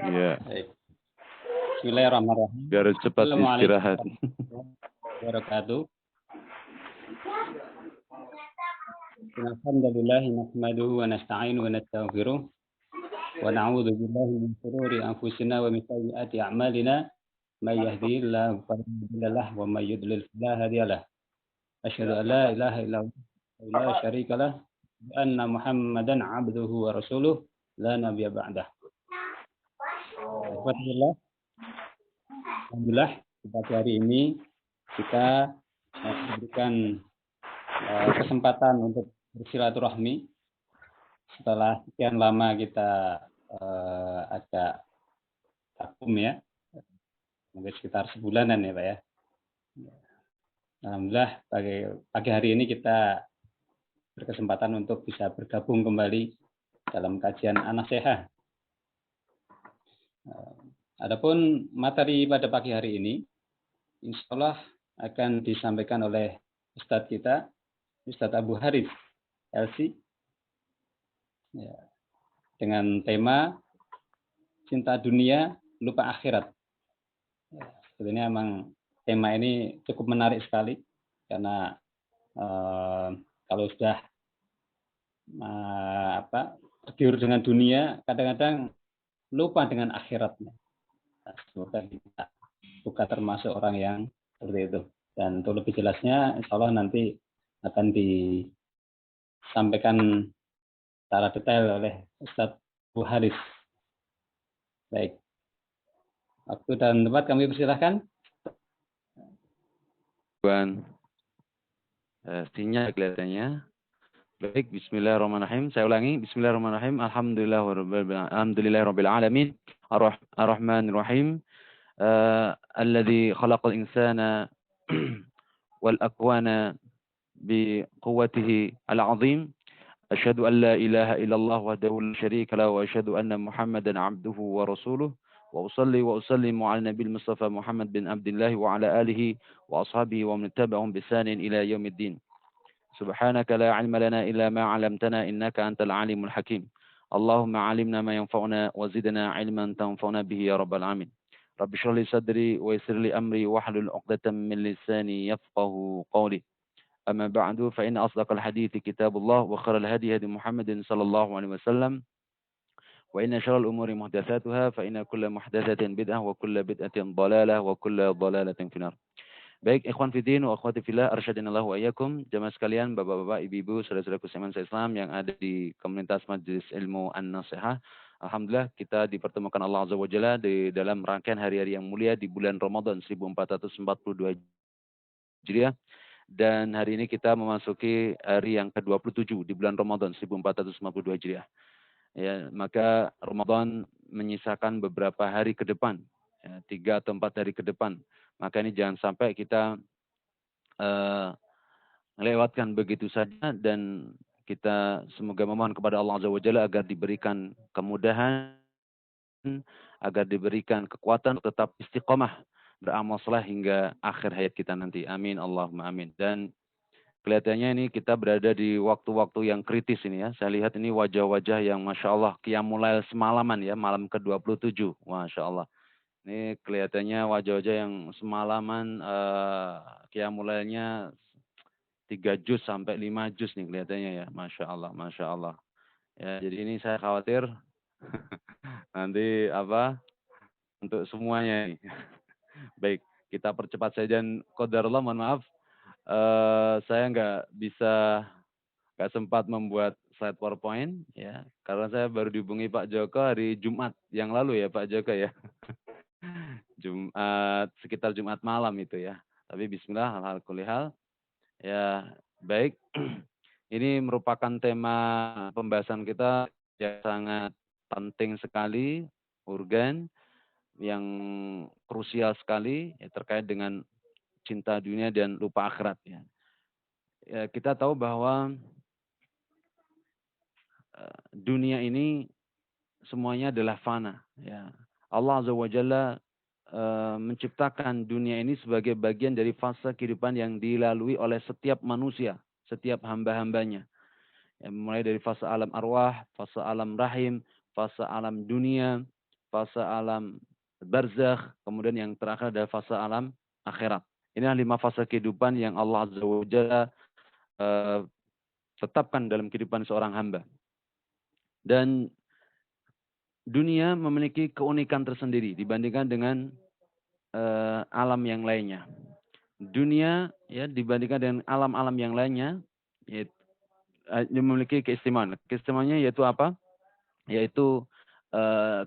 Iya. Baik. Bismillahirrahmanirrahim. Biar cepat istirahat. Wabarakatuh. Alhamdulillah nahmaduhu wa nasta'inuhu wa nastaghfiruh wa na'udzu billahi min shururi anfusina wa min sayyiati a'malina may yahdihillahu fala mudilla lahu wa may yudlil fala hadiya lahu. Asyhadu an la ilaha illallah wa la syarika lah wa anna Muhammadan 'abduhu wa rasuluh la nabiyya ba'dah. Alhamdulillah pada hari ini kita diberikan kesempatan untuk bersilaturahmi setelah sekian lama kita agak vakum ya, mungkin sekitar sebulanan ya Pak ya. Alhamdulillah pagi hari ini kita berkesempatan untuk bisa bergabung kembali dalam kajian An-Nasihah. Adapun materi pada pagi hari ini, insya Allah akan disampaikan oleh Ustadz kita, Ustadz Abu Haris LC, ya, dengan tema cinta dunia, lupa akhirat. Ya, sebenarnya memang tema ini cukup menarik sekali, karena kalau sudah tergiur dengan dunia, kadang-kadang lupa dengan akhiratnya. Semoga kita bukan termasuk orang yang seperti itu. Dan untuk lebih jelasnya, insya Allah nanti akan disampaikan secara detail oleh Ustadz Bu Haris. Baik. Waktu dan tempat kami persilahkan. Sinyal kelihatannya. Baik, bismillahirrahmanirrahim. Saya ulangi, bismillahirrahmanirrahim. Alhamdulillahirabbil alamin. Ar-Rahmanir-Rahim. Alladzi khalaqal insana wal akwana bi quwwatihi al-'azim. Asyhadu an la ilaha illallah wahdahu la syarika lahu wa asyhadu anna Muhammadan 'abduhu wa rasuluh. Wa usalli wa usallimu 'ala nabiyil Mustafa Muhammad bin Abdullah wa 'ala alihi wa ashabihi wa man tabi'ahum bi ihsanin ila yaumiddin. Subhanaka la 'ilma lana illa ma 'allamtana innaka antal 'alimul hakim. Allahumma 'allimna ma yanfa'una wa zidna 'ilman tanfa'una bihi ya rabbal 'alamin. Rabbi shrah li sadri wa yassir li amri wahlul 'uqdatam min lisani yafqahu qawli. Amma ba'du fa inna asdaqal hadithi kitabullah wa khairal hadi hadi Muhammadin sallallahu alaihi wasallam. Wa inna syarral umuri muhdatsatuha fa inna kulla muhdatsatin bid'ah wa kulla bid'atin dhalalah wa kulla dhalalatin finnar. Baik, ikhwan fiddin wa akhwati fillah, arsyadinallahu wa iyyakum. Jamaah sekalian, bapak-bapak, ibu-ibu, saudara-saudaraku seiman Islam yang ada di komunitas Majelis Ilmu An-Nasihah. Alhamdulillah kita dipertemukan Allah Azza wa Jalla di dalam rangkaian hari-hari yang mulia di bulan Ramadan 1442 Hijriah. Dan hari ini kita memasuki hari yang ke-27 di bulan Ramadan 1442 Hijriah. Ya, maka Ramadan menyisakan beberapa hari ke depan, ya, 3 atau 4 hari ke depan. Maka ini jangan sampai kita melewatkan begitu saja, dan kita semoga memohon kepada Allah Azza wa Jalla agar diberikan kemudahan, agar diberikan kekuatan tetap istiqomah beramal saleh hingga akhir hayat kita nanti. Amin Allahumma amin. Dan kelihatannya ini kita berada di waktu-waktu yang kritis ini ya. Saya lihat ini wajah-wajah yang Masya Allah qiyamul lail semalaman ya, malam ke-27. Masya Allah. Ini kelihatannya wajah-wajah yang semalaman qiyamul lailnya 3 juz sampai 5 juz nih kelihatannya ya. Masya Allah, Masya Allah. Ya, jadi ini saya khawatir nanti untuk semuanya nih. Baik, kita percepat saja. Dan qadarullah, mohon maaf, saya nggak sempat membuat slide PowerPoint ya, karena saya baru dihubungi Pak Joko hari Jumat yang lalu ya Pak Joko ya. Sekitar Jumat malam itu ya. Tapi bismillah, hal-hal kulihal. Ya, baik. Ini merupakan tema pembahasan kita yang sangat penting sekali, urgen, yang krusial sekali ya, terkait dengan cinta dunia dan lupa akhirat ya. Ya, kita tahu bahwa dunia ini semuanya adalah fana ya. Allah Azza wa Jalla menciptakan dunia ini sebagai bagian dari fase kehidupan yang dilalui oleh setiap manusia, setiap hamba-hambanya. Ya, mulai dari fase alam arwah, fase alam rahim, fase alam dunia, fase alam barzakh, kemudian yang terakhir adalah fase alam akhirat. Inilah 5 fase kehidupan yang Allah Azza wa Jalla tetapkan dalam kehidupan seorang hamba. Dan dunia memiliki keunikan tersendiri dibandingkan dengan alam yang lainnya. Dunia ya dibandingkan dengan alam-alam yang lainnya yaitu, memiliki keistimewaan. Keistimewaannya yaitu apa? Yaitu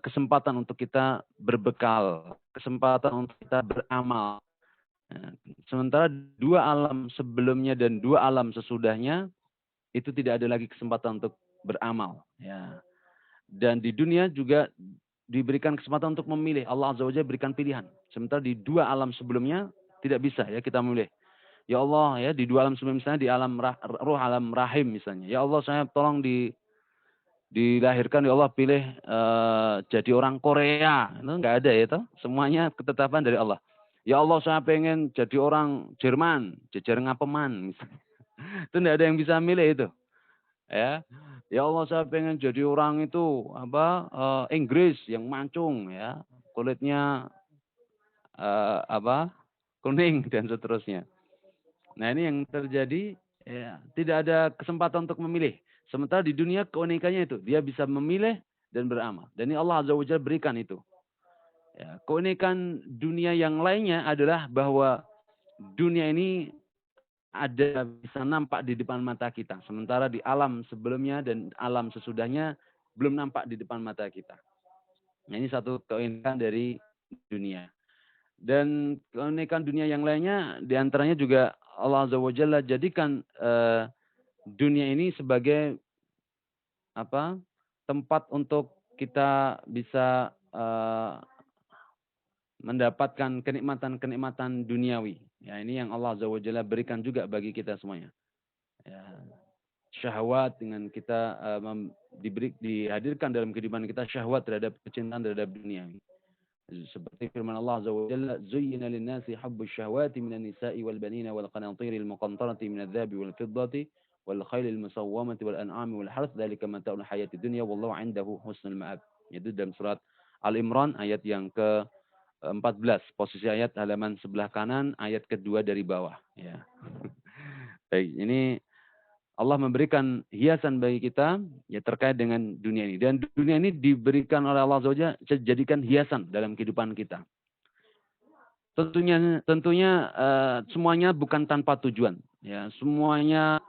kesempatan untuk kita berbekal, kesempatan untuk kita beramal. Sementara 2 alam sebelumnya dan 2 alam sesudahnya itu tidak ada lagi kesempatan untuk beramal. Ya. Dan di dunia juga diberikan kesempatan untuk memilih. Allah Azza wa Jalla berikan pilihan. Sementara di 2 alam sebelumnya tidak bisa ya kita memilih. Ya Allah ya di 2 alam sebelumnya misalnya di alam ruh alam rahim misalnya. Ya Allah saya tolong dilahirkan ya Allah pilih jadi orang Korea. Itu enggak ada ya itu. Semuanya ketetapan dari Allah. Ya Allah saya pengen jadi orang Jerman, jejer ngapeman misalnya. Itu enggak ada yang bisa milih itu. Ya. Ya Allah saya pengen jadi orang itu Inggris yang mancung ya. Kulitnya kuning dan seterusnya. Nah, ini yang terjadi ya, tidak ada kesempatan untuk memilih. Sementara di dunia keunikannya itu, dia bisa memilih dan beramal. Dan ini Allah Azza wa Jalla berikan itu. Ya, keunikan dunia yang lainnya adalah bahwa dunia ini ada bisa nampak di depan mata kita. Sementara di alam sebelumnya dan alam sesudahnya belum nampak di depan mata kita. Nah, ini satu keunikan dari dunia. Dan keunikan dunia yang lainnya diantaranya juga Allah Azza wa Jalla jadikan dunia ini sebagai tempat untuk kita bisa mendapatkan kenikmatan-kenikmatan duniawi. Ya, ini yang Allah Azza wa Jalla berikan juga bagi kita semuanya. Ya, syahwat dengan kita dihadirkan dalam kehidupan kita syahwat terhadap kecintaan terhadap dunia. Seperti firman Allah Azza wa Jalla, "Zuyyina lin-nasi hubbus syahawati minan nisa'i wal banina wal qanatiril muqantarati minadh dhahabi wal fiddati wal khailil musawwamati wal an'ami wal harth, dzalika mata'ul hayatid dunya wallahu 'indahu husnul ma'ab." Itu dalam surat Al-Imran ayat yang ke-14, posisi ayat halaman sebelah kanan, ayat kedua dari bawah, ya. Baik, ini Allah memberikan hiasan bagi kita ya terkait dengan dunia ini. Dan dunia ini diberikan oleh Allah Azza wa Jalla jadikan hiasan dalam kehidupan kita. Tentunya semuanya bukan tanpa tujuan. Ya, semuanya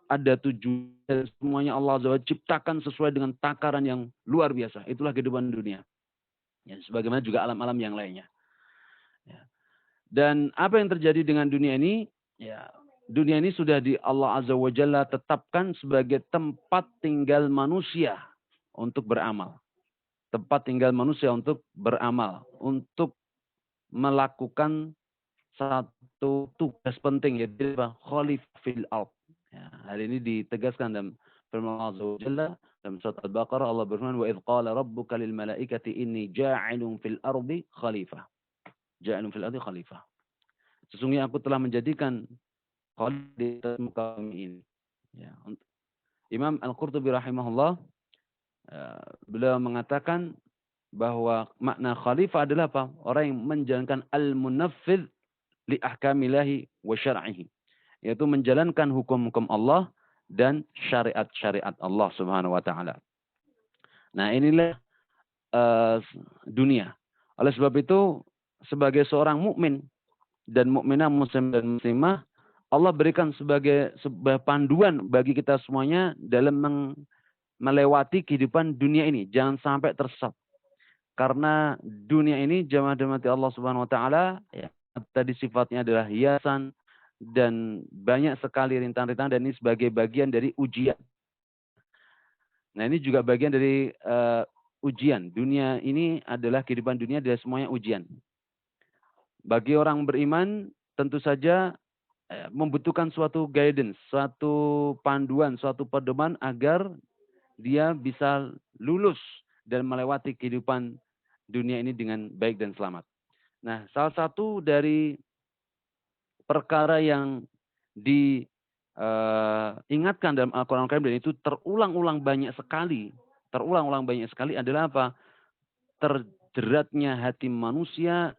ada tujuan. Semuanya Allah Azza wa Jalla ciptakan sesuai dengan takaran yang luar biasa. Itulah kehidupan dunia. Ya, sebagaimana juga alam-alam yang lainnya. Ya. Dan apa yang terjadi dengan dunia ini? Ya, dunia ini sudah di Allah Azza wa Jalla tetapkan sebagai tempat tinggal manusia untuk beramal. Tempat tinggal manusia untuk beramal. Untuk melakukan satu tugas penting, yaitu khalifah fil ard. Ya, hal ini ditegaskan dalam firman Allah Azza wa Jalla dalam surat Al-Baqarah. Allah berfirman, "Wa idh qala rabbuka lil malaikati inni ja'ilun fil ardi khalifah." Ja'ilun fil ardi khalifah. Sesungguhnya aku telah menjadikan di atas muka bumi ini. Ya. Imam Al-Qurtubi rahimahullah beliau mengatakan bahwa makna khalifah adalah apa? Orang yang menjalankan al-munaffidh li ahkamillahi wa syar'ihi. Yaitu menjalankan hukum-hukum Allah dan syariat-syariat Allah Subhanahu wa taala. Nah, inilah dunia. Oleh sebab itu sebagai seorang mukmin dan mukminah, muslim dan muslimah, Allah berikan sebagai sebuah panduan bagi kita semuanya dalam melewati kehidupan dunia ini. Jangan sampai tersesat. Karena dunia ini jamaah dirahmati Allah Subhanahu wa taala, ya, tadi sifatnya adalah hiasan dan banyak sekali rintangan-rintangan, dan ini sebagai bagian dari ujian. Nah, ini juga bagian dari ujian. Dunia ini adalah kehidupan dunia adalah semuanya ujian. Bagi orang beriman tentu saja membutuhkan suatu guidance, suatu panduan, suatu pedoman agar dia bisa lulus dan melewati kehidupan dunia ini dengan baik dan selamat. Nah, salah satu dari perkara yang diingatkan dalam Al-Quran Al-Karim dan itu terulang-ulang banyak sekali adalah apa? terjeratnya hati manusia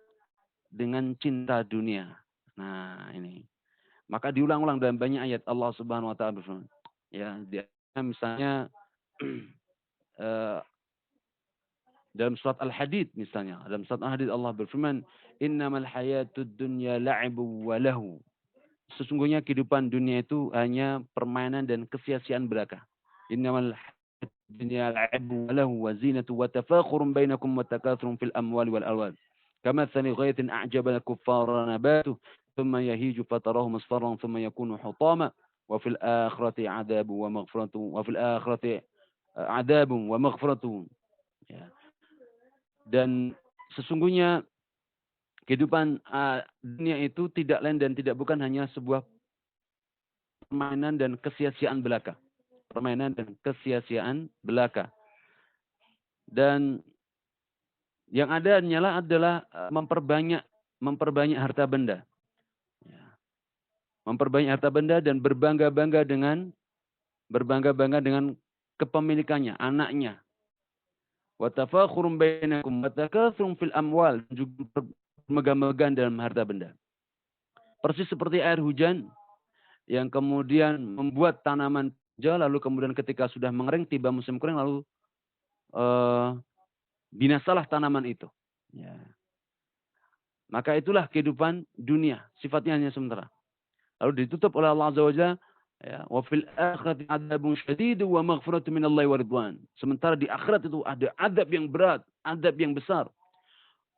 dengan cinta dunia. Nah, ini. Maka diulang-ulang dalam banyak ayat Allah Subhanahu wa taala berfirman. Ya, misalnya dalam surat Al-Hadid misalnya, dalam surat Al-Hadid Allah berfirman, "Innamal hayatud dunya la'ibu wa lahu." Sesungguhnya kehidupan dunia itu hanya permainan dan kesia-siaan belaka. Innamal hayatud dunya la'ibu wa lahu wa zinatu wa tafakhurun bainakum wa takatsurun fil amwali wal awlad. Kamathali ghaythin a'jaba al-kuffara nabatuhu thumma yahiju fatarahu musfarran thumma yakunu hutama wa fil akhirati 'adzabun wa maghfiratun wa fil akhirati 'adzabun wa maghfiratun. Ya. Dan sesungguhnya kehidupan dunia itu tidak lain dan tidak bukan hanya sebuah permainan dan kesia-siaan belaka. Permainan dan kesia-siaan belaka. Dan yang ada hanyalah adalah memperbanyak harta benda. Memperbanyak harta benda dan berbangga-bangga dengan kepemilikannya, anaknya. Wa tafakhurun bainakum wa takatsurun fil amwal, juga megah-megahan dalam harta benda. Persis seperti air hujan yang kemudian membuat tanaman hijau, lalu kemudian ketika sudah mengering, tiba musim kering, lalu binasalah tanaman itu. Ya. Maka itulah kehidupan dunia, sifatnya hanya sementara. Lalu ditutup oleh Allah Azza wa Jalla, ya, wa fil akhirati adzabun syadid wa maghfiratun minallahi wa ridwan. Sementara di akhirat itu ada adab yang berat, adab yang besar.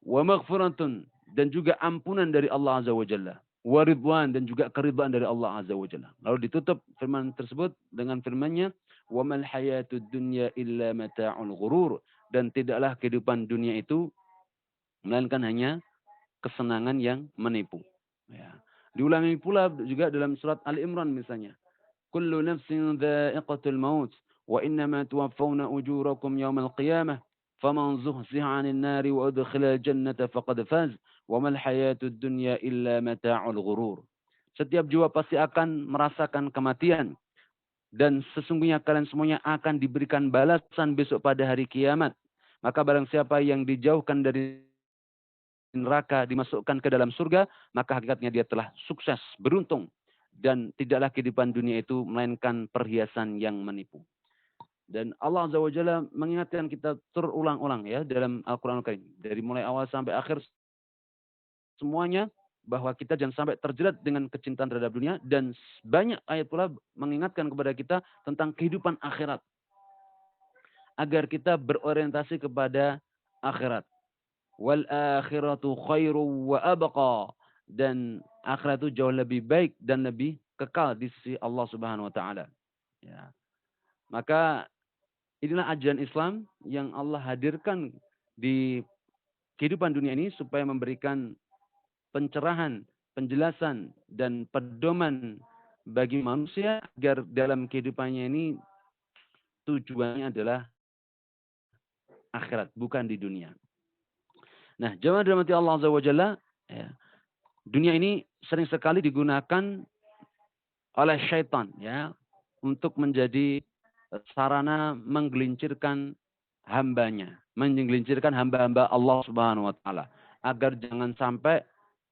Wa maghfiratun, dan juga ampunan dari Allah Azza wa Jalla. Wa ridwan, dan juga keridhaan dari Allah Azza wa Jalla. Lalu ditutup firman tersebut dengan firman-Nya, wa mal hayatud dunya illa mata'ul ghurur, dan tidaklah kehidupan dunia itu melainkan hanya kesenangan yang menipu. Ya. Diulangi pula juga dalam surat Ali Imran misalnya. Kullu nafsin dha'iqatul maut wa innama tuwaffawna ujurakum yawmal qiyamah faman zuhziha 'anil nari wa udkhilal jannata faqad faz wa mal hayatud dunya illa mata'ul ghurur. Setiap jiwa pasti akan merasakan kematian dan sesungguhnya kalian semuanya akan diberikan balasan besok pada hari kiamat. Maka barang siapa yang dijauhkan dari neraka dimasukkan ke dalam surga, maka hakikatnya dia telah sukses, beruntung. Dan tidaklah kehidupan dunia itu melainkan perhiasan yang menipu. Dan Allah Azza wa Jalla mengingatkan kita terulang-ulang ya dalam Al-Quran Al-Karim. Dari mulai awal sampai akhir semuanya, bahwa kita jangan sampai terjerat dengan kecintaan terhadap dunia. Dan banyak ayat pula mengingatkan kepada kita tentang kehidupan akhirat. Agar kita berorientasi kepada akhirat. Wal akhiratu khairu wa abqa, dan akhirat itu jauh lebih baik dan lebih kekal di sisi Allah Subhanahu wa taala. Ya. Maka inilah ajaran Islam yang Allah hadirkan di kehidupan dunia ini supaya memberikan pencerahan, penjelasan dan pedoman bagi manusia agar dalam kehidupannya ini tujuannya adalah akhirat, bukan di dunia. Nah, jamaah dirahmati Allah Azza wa Jalla, ya, dunia ini sering sekali digunakan oleh syaitan ya untuk menjadi sarana menggelincirkan hambanya, menggelincirkan hamba-hamba Allah Subhanahu wa taala agar jangan sampai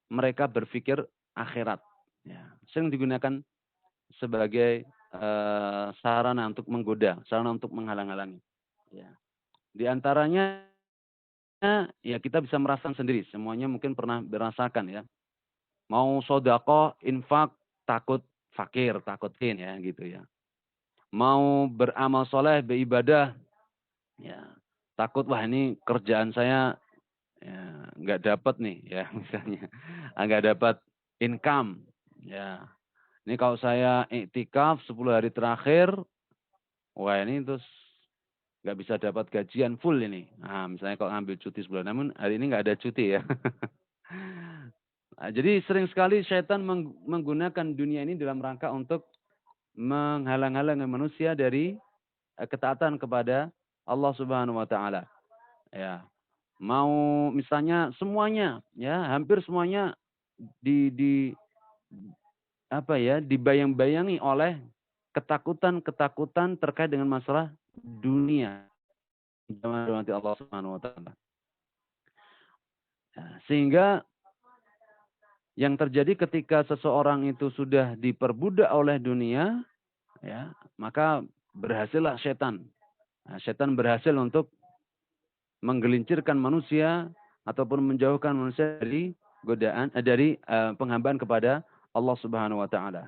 mereka berpikir akhirat. Ya, sering digunakan sebagai sarana untuk menggoda, sarana untuk menghalang-halangi. Ya. Di antaranya ya kita bisa merasakan sendiri, semuanya mungkin pernah merasakan ya. Mau sodako, infak, takut fakir, takutin ya gitu ya. Mau beramal soleh, beribadah, ya takut wah ini kerjaan saya ya, nggak dapat nih ya misalnya, nggak dapat income ya. Ini kalau saya iktikaf 10 hari terakhir, wah ini terus nggak bisa dapat gajian full ini. Nah, misalnya kalau ngambil cuti sebulan, namun hari ini nggak ada cuti ya. Nah, jadi sering sekali syaitan menggunakan dunia ini dalam rangka untuk menghalang-halangi manusia dari ketaatan kepada Allah Subhanahu wa taala. Ya. Mau misalnya semuanya ya, hampir semuanya dibayang-bayangi oleh ketakutan-ketakutan terkait dengan masalah dunia. Jamaah Allah Subhanahu wa taala. Sehingga yang terjadi ketika seseorang itu sudah diperbudak oleh dunia, ya, maka berhasillah setan. Nah, setan berhasil untuk menggelincirkan manusia ataupun menjauhkan manusia dari godaan, penghambaan kepada Allah Subhanahu wa taala.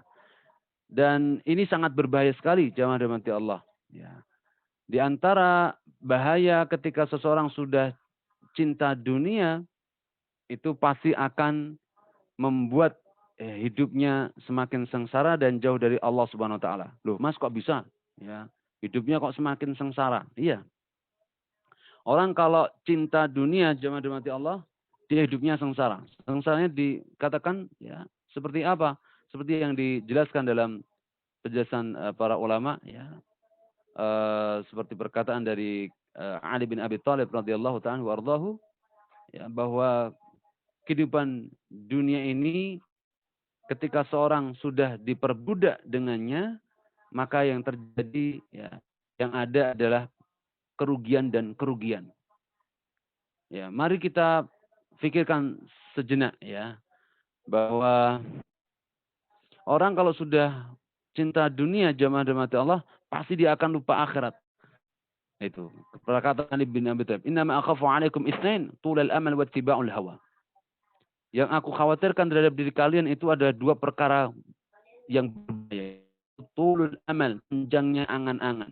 Dan ini sangat berbahaya sekali, jamaah dirahmati Allah. Ya. Di antara bahaya ketika seseorang sudah cinta dunia, itu pasti akan membuat hidupnya semakin sengsara dan jauh dari Allah Subhanahu wa taala. Loh, Mas kok bisa? Ya, hidupnya kok semakin sengsara? Iya. Orang kalau cinta dunia, jemaah dirahmati Allah, dia hidupnya sengsara. Sengsaranya dikatakan ya seperti apa? Seperti yang dijelaskan dalam penjelasan para ulama ya. Seperti perkataan dari Ali bin Abi Thalib radhiyallahu ta'ala wardahu ya, bahwa kehidupan dunia ini ketika seorang sudah diperbudak dengannya, maka yang terjadi ya, yang ada adalah kerugian dan kerugian. Ya, mari kita pikirkan sejenak ya, bahwa orang kalau sudah cinta dunia, jamaah dirahmati Allah, pasti dia akan lupa akhirat. Itu perkataan Ibn Abi Thalib, "Innama akhafu 'alaikum itsnain, tulal amal wa ittiba'ul hawa." Yang aku khawatirkan terhadap diri kalian itu ada dua perkara yang berbahaya. Tulul amal, panjangnya angan-angan.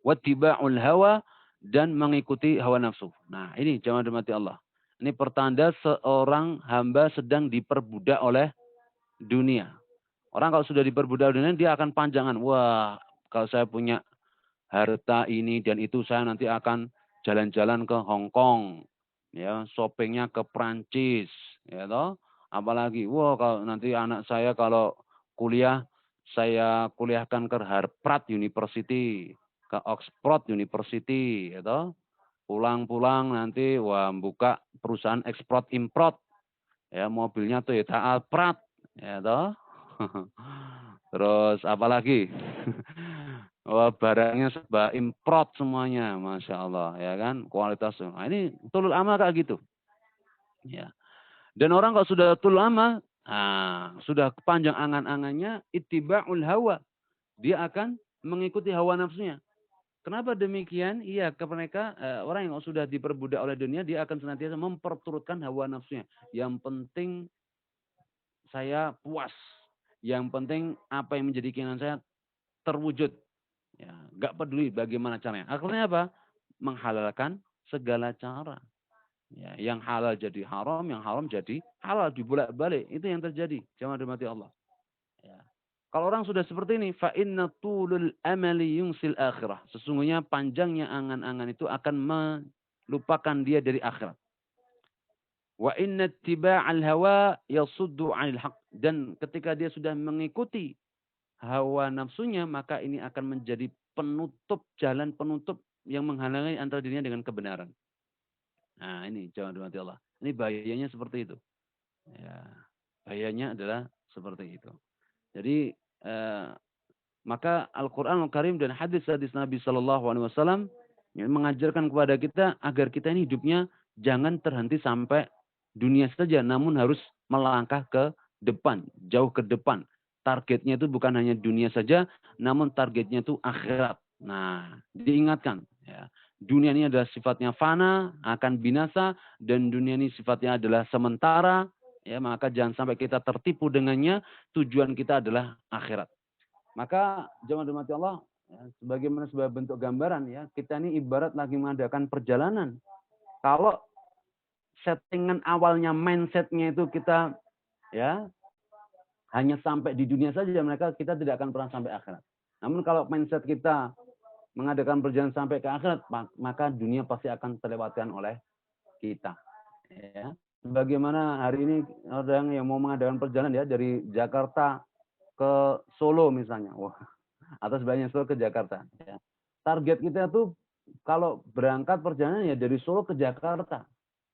Wattiba'ul hawa, dan mengikuti hawa nafsu. Nah, ini jamaah dirahmati Allah. Ini pertanda seorang hamba sedang diperbudak oleh dunia. Orang kalau sudah diperbudak dunia, dia akan panjangan. Wah, kalau saya punya harta ini dan itu, saya nanti akan jalan-jalan ke Hong Kong. Ya, shoppingnya ke Prancis. Ya toh. Apalagi, wah kalau nanti anak saya kalau kuliah, saya kuliahkan ke Harvard University, ke Oxford University, ya toh. Pulang-pulang nanti wah buka perusahaan ekspor import. Ya, mobilnya Toyota Alphard, ya toh. Terus apalagi? Wah, barangnya serba import semuanya, masya Allah, ya kan? Kualitas. Nah, ini tulul amal kayak gitu. Ya. Dan orang kalau sudah tulul amal, sudah panjang angan-angannya, ittiba'ul hawa. Dia akan mengikuti hawa nafsunya. Kenapa demikian? Iya, ke mereka orang yang sudah diperbudak oleh dunia, dia akan senantiasa memperturutkan hawa nafsunya. Yang penting saya puas. Yang penting apa yang menjadi keinginan saya terwujud. Ya, nggak peduli bagaimana caranya. Akhirnya apa? Menghalalkan segala cara. Ya, yang halal jadi haram, yang haram jadi halal, dibolak-balik. Itu yang terjadi. Jamaah dirahmati Allah. Ya. Kalau orang sudah seperti ini, fa inna tulul amali yungsil akhirah. Sesungguhnya panjangnya angan-angan itu akan melupakan dia dari akhirat. Wa inna ittiba'al hawa yasuddu 'anil haq. Dan ketika dia sudah mengikuti hawa nafsunya, maka ini akan menjadi penutup, jalan penutup yang menghalangi antara dirinya dengan kebenaran. Nah, ini jangan dirahmati Allah. Ini bahayanya seperti itu. Ya, bahayanya adalah seperti itu. Jadi maka Al-Quran Al-Karim dan hadis-hadis Nabi Shallallahu Alaihi Wasallam mengajarkan kepada kita agar kita ini hidupnya jangan terhenti sampai dunia saja, namun harus melangkah ke depan, jauh ke depan. Targetnya itu bukan hanya dunia saja, namun targetnya itu akhirat. Nah, diingatkan, ya, dunia ini adalah sifatnya fana, akan binasa, dan dunia ini sifatnya adalah sementara. Ya, maka jangan sampai kita tertipu dengannya. Tujuan kita adalah akhirat. Maka jemaah dirahmati Allah, ya, sebagaimana sebuah bentuk gambaran ya, kita ini ibarat lagi mengadakan perjalanan. Kalau settingan awalnya mindsetnya itu kita ya hanya sampai di dunia saja, mereka kita tidak akan pernah sampai akhirat. Namun kalau mindset kita mengadakan perjalanan sampai ke akhirat, maka dunia pasti akan terlewatkan oleh kita. Ya. Bagaimana hari ini orang yang mau mengadakan perjalanan ya dari Jakarta ke Solo misalnya, wah, atau sebaliknya Solo ke Jakarta. Ya. Target kita tuh kalau berangkat perjalanan ya dari Solo ke Jakarta,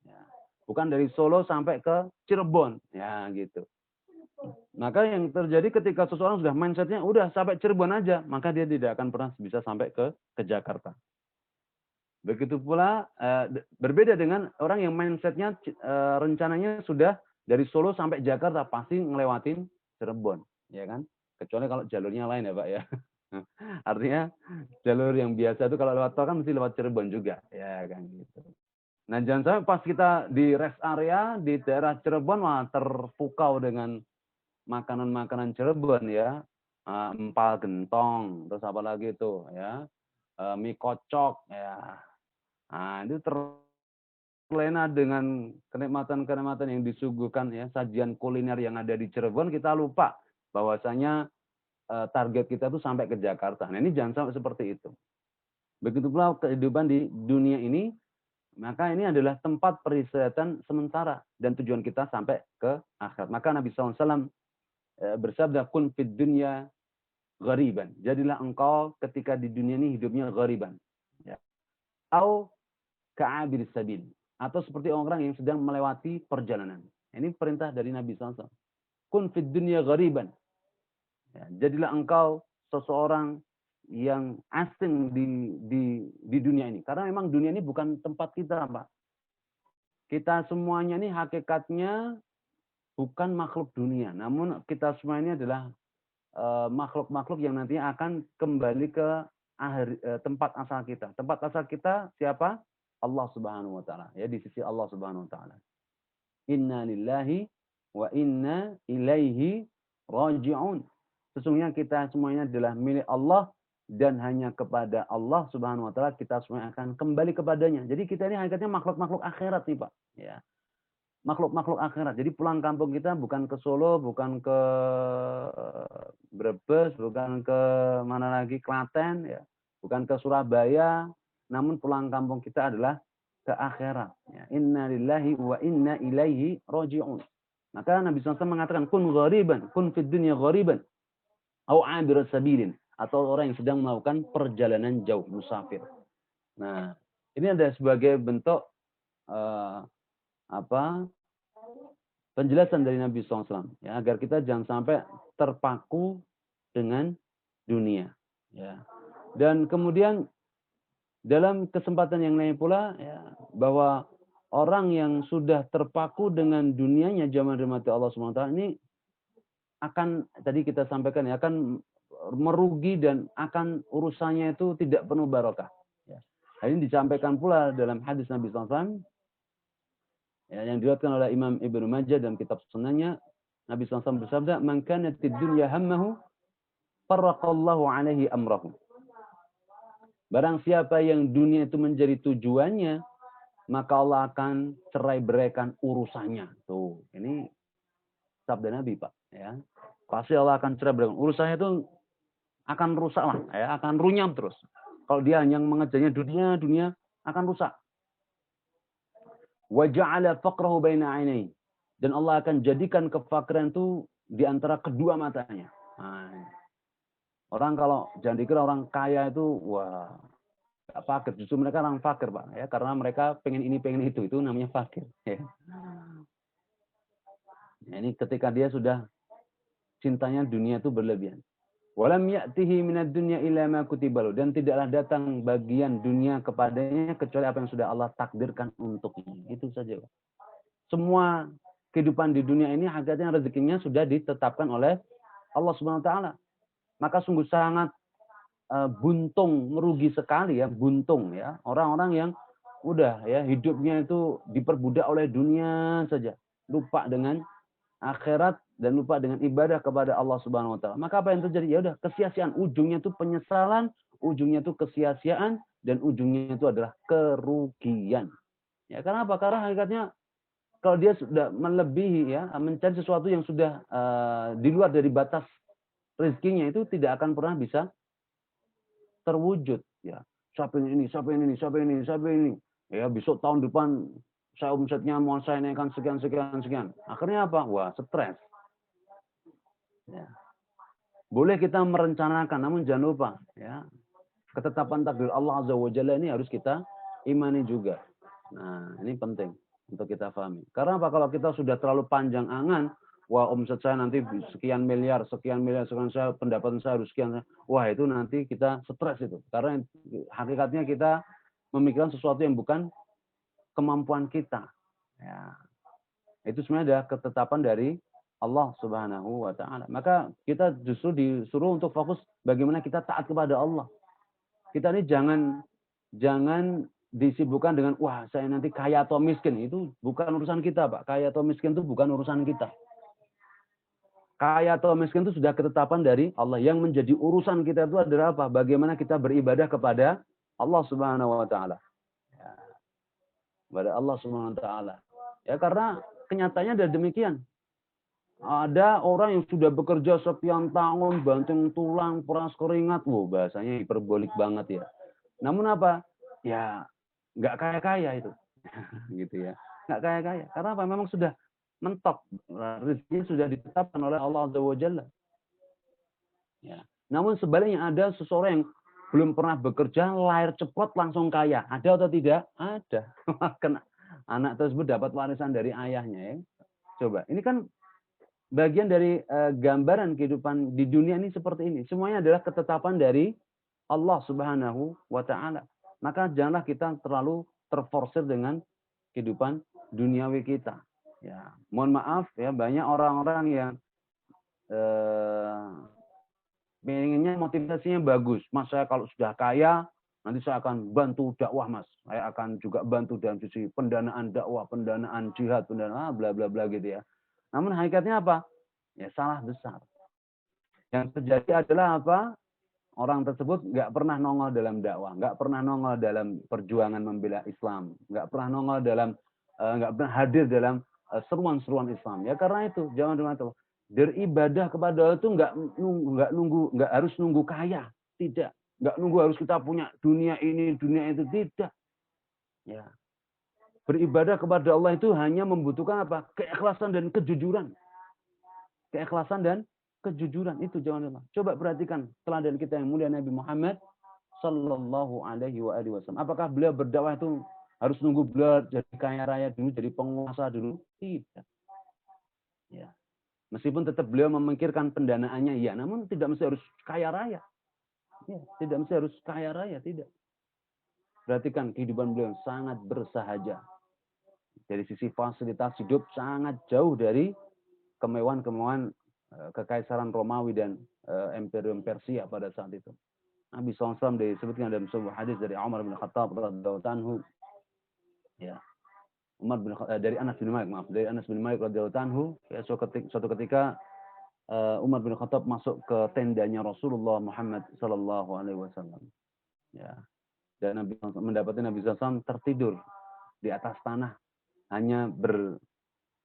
ya. Bukan dari Solo sampai ke Cirebon, ya gitu. Maka yang terjadi ketika seseorang sudah mindsetnya udah sampai Cirebon aja, maka dia tidak akan pernah bisa sampai ke Jakarta. Begitu pula berbeda dengan orang yang mindsetnya rencananya sudah dari Solo sampai Jakarta pasti ngelewatin Cirebon, ya kan? Kecuali kalau jalurnya lain ya Pak ya. Artinya jalur yang biasa itu kalau lewat tol kan mesti lewat Cirebon juga, ya kan gitu. Nah jangan sampai pas kita di rest area di daerah Cirebon malah terpukau dengan makanan-makanan Cirebon ya, empal gentong, terus apa lagi itu ya, mie kocok ya. Nah, itu terlena dengan kenikmatan-kenikmatan yang disuguhkan ya, sajian kuliner yang ada di Cirebon, kita lupa bahwasanya target kita tuh sampai ke Jakarta. Nah, ini jangan sampai seperti itu. Begitu pula kehidupan di dunia ini, maka ini adalah tempat peristirahatan sementara dan tujuan kita sampai ke akhirat. Maka Nabi SAW bersabda, kun fid dunya ghariban. Jadilah engkau ketika di dunia ini hidupnya ghariban. Ya. Au ka'abir sabil. Atau seperti orang yang sedang melewati perjalanan. Ini perintah dari Nabi SAW. Kun fid dunya ghariban. Ya, jadilah engkau seseorang yang asing di dunia ini. Karena memang dunia ini bukan tempat kita, Pak. Kita semuanya ini hakikatnya bukan makhluk dunia. Namun kita semua ini adalah makhluk-makhluk yang nantinya akan kembali ke tempat asal kita. Tempat asal kita siapa? Allah Subhanahu wa taala. Ya, di sisi Allah Subhanahu wa taala. Inna lillahi wa inna ilaihi raji'un. Sesungguhnya kita semuanya adalah milik Allah dan hanya kepada Allah Subhanahu wa taala kita semua akan kembali kepadanya. Jadi kita ini hakikatnya makhluk-makhluk akhirat nih, Pak. Ya. Makhluk-makhluk akhirat. Jadi pulang kampung kita bukan ke Solo, bukan ke Brebes, bukan ke mana lagi Klaten, ya, bukan ke Surabaya, namun pulang kampung kita adalah ke akhirat. Ya. Inna lillahi wa inna ilaihi raji'un. Maka Nabi SAW mengatakan kun ghariban, kun fid dunya ghariban, au 'abir sabilin, atau orang yang sedang melakukan perjalanan jauh, musafir. Nah, ini ada sebagai bentuk penjelasan dari Nabi SAW ya, agar kita jangan sampai terpaku dengan dunia ya. Dan kemudian dalam kesempatan yang lain pula ya, bahwa orang yang sudah terpaku dengan dunianya zaman dirahmati Allah SWT ini akan, tadi kita sampaikan ya, akan merugi dan akan urusannya itu tidak penuh barokah ya. Hal ini disampaikan pula dalam hadis Nabi SAW ya, yang diriwayatkan oleh Imam Ibnu Majah dalam kitab Sunannya. Nabi SAW bersabda, "Man kanatid dunya hammahu, farraqallahu alaihi amrahu." Barang siapa yang dunia itu menjadi tujuannya, maka Allah akan cerai-beraikan urusannya. Tuh, ini sabda Nabi, Pak, ya. Pasti Allah akan cerai-beraikan urusannya, itu akan rusak lah, ya, akan runyam terus. Kalau dia hanya mengejarnya dunia akan rusak. Wa ja'ala faqrahu baina 'ainai. Dan Allah akan jadikan kefakiran itu di antara kedua matanya. Nah, orang kalau jangan dikira orang kaya itu wah gak fakir, justru mereka orang fakir, Pak, ya, karena mereka pengen ini pengen itu namanya fakir, ya. Nah, ini ketika dia sudah cintanya dunia itu berlebihan. Walam ya'tihi minad dunya illa ma kutibalu, dan tidaklah datang bagian dunia kepadanya kecuali apa yang sudah Allah takdirkan untuknya. Itu saja, Pak. Semua kehidupan di dunia ini hakikatnya rezekinya sudah ditetapkan oleh Allah Subhanahu wa taala. Maka sungguh sangat buntung, merugi sekali ya, buntung ya, orang-orang yang udah ya hidupnya itu diperbudak oleh dunia saja, lupa dengan akhirat dan lupa dengan ibadah kepada Allah Subhanahu wa taala. Maka apa yang terjadi? Ya udah, kesia-siaan, ujungnya itu penyesalan, ujungnya itu kesia-siaan, dan ujungnya itu adalah kerugian. Ya, karena apa? Karena hakikatnya kalau dia sudah melebihi ya, mencari sesuatu yang sudah di luar dari batas rezekinya, itu tidak akan pernah bisa terwujud ya. Siapa ini, siapa ini, siapa ini, siapa ini. Ya, besok tahun depan saya omsetnya mau saya naikkan sekian, sekian, sekian. Akhirnya apa? Wah, stres. Ya. Boleh kita merencanakan, namun jangan lupa ya, ketetapan takdir Allah Azza wa Jalla ini harus kita imani juga. Nah, ini penting untuk kita pahami. Karena apa? Kalau kita sudah terlalu panjang angan, wah omset saya nanti sekian miliar, sekian saya pendapatan saya harus sekian. Wah, itu nanti kita stres itu. Karena hakikatnya kita memikirkan sesuatu yang bukan kemampuan kita. Ya. Itu sebenarnya adalah ketetapan dari Allah Subhanahu wa taala. Maka kita justru disuruh untuk fokus bagaimana kita taat kepada Allah. Kita ini jangan disibukkan dengan wah saya nanti kaya atau miskin. Itu bukan urusan kita, Pak. Kaya atau miskin itu bukan urusan kita. Kaya atau miskin itu sudah ketetapan dari Allah. Yang menjadi urusan kita itu adalah apa? Bagaimana kita beribadah kepada Allah Subhanahu wa taala. Ya. Kepada Allah Subhanahu wa taala. Ya karena kenyataannya adalah demikian. Ada orang yang sudah bekerja sekian tahun, banting tulang, peras keringat. Wow, bahasanya hiperbolik banget ya. Namun apa? Ya nggak kaya-kaya itu. Gitu ya. Nggak kaya-kaya. Karena apa? Memang sudah mentok. Rezekinya sudah ditetapkan oleh Allah Azza wa Jalla. Ya. Namun sebaliknya ada seseorang yang belum pernah bekerja, lahir cepat langsung kaya. Ada atau tidak? Ada. Karena anak tersebut dapat warisan dari ayahnya. Ya. Coba, ini kan bagian dari gambaran kehidupan di dunia ini seperti ini. Semuanya adalah ketetapan dari Allah Subhanahu wa taala. Maka janganlah kita terlalu terforsir dengan kehidupan duniawi kita. Ya, mohon maaf ya banyak orang-orang yang pengennya motivasinya bagus. Mas saya kalau sudah kaya nanti saya akan bantu dakwah Mas. Saya akan juga bantu dalam sisi pendanaan dakwah, pendanaan jihad, pendanaan bla bla bla gitu ya. Namun hakikatnya apa? Ya salah besar. Yang terjadi adalah apa? Orang tersebut nggak pernah nongol dalam dakwah, nggak pernah nongol dalam perjuangan membela Islam, nggak pernah nongol dalam, nggak pernah hadir dalam seruan-seruan Islam. Ya karena itu, jangan itu. Beribadah kepada Allah itu nggak harus nunggu kaya, tidak. Nggak nunggu harus kita punya dunia ini, dunia itu, tidak. Ya. Beribadah kepada Allah itu hanya membutuhkan apa? Keikhlasan dan kejujuran. Keikhlasan dan kejujuran itu jangan lupa. Coba perhatikan teladan kita yang mulia Nabi Muhammad sallallahu alaihi wasallam. Apakah beliau berdakwah itu harus nunggu beliau jadi kaya raya dulu, jadi penguasa dulu? Tidak. Ya. Meskipun tetap beliau memikirkan pendanaannya, ya, namun tidak mesti harus kaya raya. Ya, tidak mesti harus kaya raya, tidak. Perhatikan kehidupan beliau sangat bersahaja. Dari sisi fasilitas hidup sangat jauh dari kemewahan-kemewahan kekaisaran Romawi dan Imperium Persia pada saat itu. Nabi SAW disebutkan dalam sebuah hadis dari Umar bin Khattab radhiyallahu anhu, ya, dari Anas bin Malik, maaf, dari Anas bin Malik radhiyallahu anhu, ya, suatu ketika Umar bin Khattab masuk ke tendanya Rasulullah Muhammad sallallahu alaihi wasallam. Ya. Dan mendapati Nabi SAW tertidur di atas tanah, hanya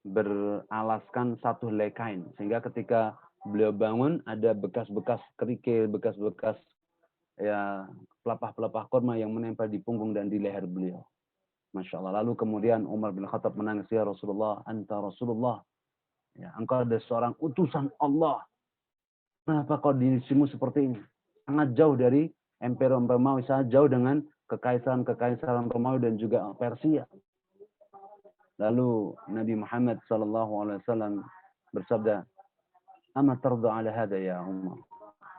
beralaskan satu helai kain, sehingga ketika beliau bangun ada bekas-bekas kerikil, bekas-bekas ya pelepah-pelepah kurma yang menempel di punggung dan di leher beliau. Masya Allah. Lalu kemudian Umar bin Khattab menangis, ya Rasulullah, anta Rasulullah, ya, engkau ada seorang utusan Allah. Kenapa kondisimu seperti ini? Sangat jauh dari Imperium Romawi, sangat jauh dengan kekaisaran Romawi dan juga Persia. Lalu Nabi Muhammad SAW bersabda, "Ama tarda ala hada ya Umar?"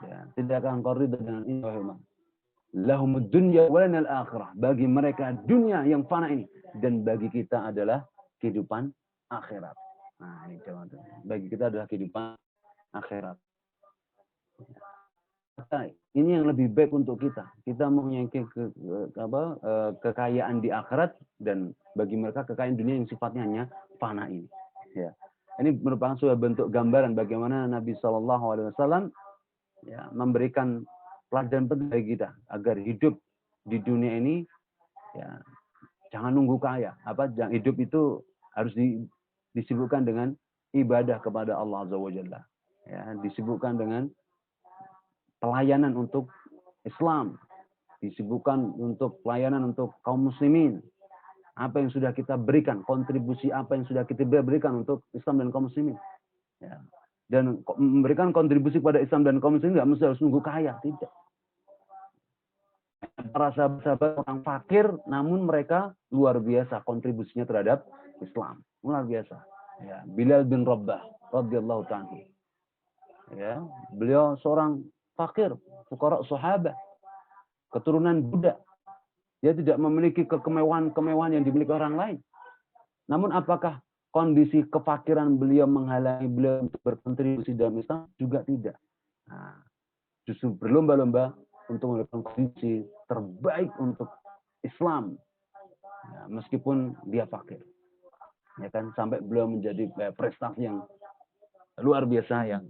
Ya, tidakkah engkau ridha dengan ini wahai Umar? Lahumud dunya wa lana al-akhirah. Bagi mereka dunia yang fana ini dan bagi kita adalah kehidupan akhirat. Nah, ini coba. Bagi kita adalah kehidupan akhirat. Ini yang lebih baik untuk kita. Kita mempunyai kekayaan di akhirat, dan bagi mereka kekayaan dunia yang sifatnya hanya fana ini. Ya. Ini merupakan sebuah bentuk gambaran bagaimana Nabi Shallallahu Alaihi Wasallam ya, memberikan pelajaran penting bagi kita agar hidup di dunia ini ya jangan nunggu kaya. Hidup itu harus disibukkan dengan ibadah kepada Allah Azza wa Jalla. Ya, disibukkan dengan pelayanan untuk Islam, disibukkan untuk pelayanan untuk kaum muslimin. Apa yang sudah kita berikan, kontribusi apa yang sudah kita berikan untuk Islam dan kaum muslimin. Ya. Dan memberikan kontribusi pada Islam dan kaum muslimin nggak mesti harus nunggu kaya, tidak. Para sahabat-sahabat orang fakir, namun mereka luar biasa kontribusinya terhadap Islam, luar biasa. Ya. Bilal bin Rabah radhiyallahu ta'ala. Ya, beliau seorang fakir, fuqara sahabat, keturunan budak. Dia tidak memiliki kemewahan-kemewahan yang dimiliki orang lain. Namun apakah kondisi kefakiran beliau menghalangi beliau untuk berkontribusi dalam Islam? Juga tidak. Nah, justru berlomba-lomba untuk memberikan kontribusi terbaik untuk Islam, ya, meskipun dia fakir. Ya kan, sampai beliau menjadi prestasi yang luar biasa yang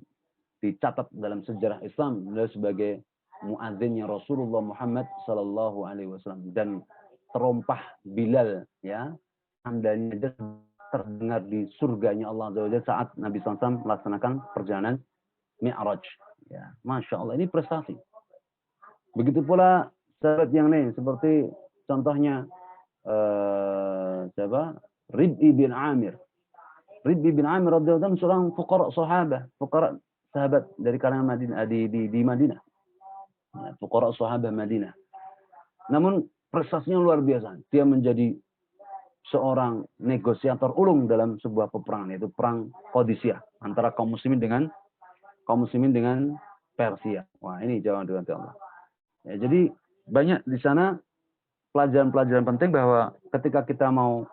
dicatat dalam sejarah Islam, beliau sebagai muadzinnya Rasulullah Muhammad Sallallahu Alaihi Wasallam, dan terompah Bilal, ya, tandanya terdengar di surganya Allah Azza wa Jalla saat Nabi SAW melaksanakan perjalanan Mi'raj. Ya, Masya Allah, ini prestasi. Begitu pula sahabat yang lain, seperti contohnya siapa? Rib'i bin Amir. Rib'i bin Amir radhiyallahu anhu seorang fuqara sahabat dari kalangan Madinah, di Madinah. Ya, fuqara sahabat Madinah. Namun prestasinya luar biasa. Dia menjadi seorang negosiator ulung dalam sebuah peperangan, yaitu perang Qadisiyah antara kaum muslimin dengan Persia. Wah, ini jawaban dari Allah. Ya, jadi banyak di sana pelajaran-pelajaran penting bahwa ketika kita mau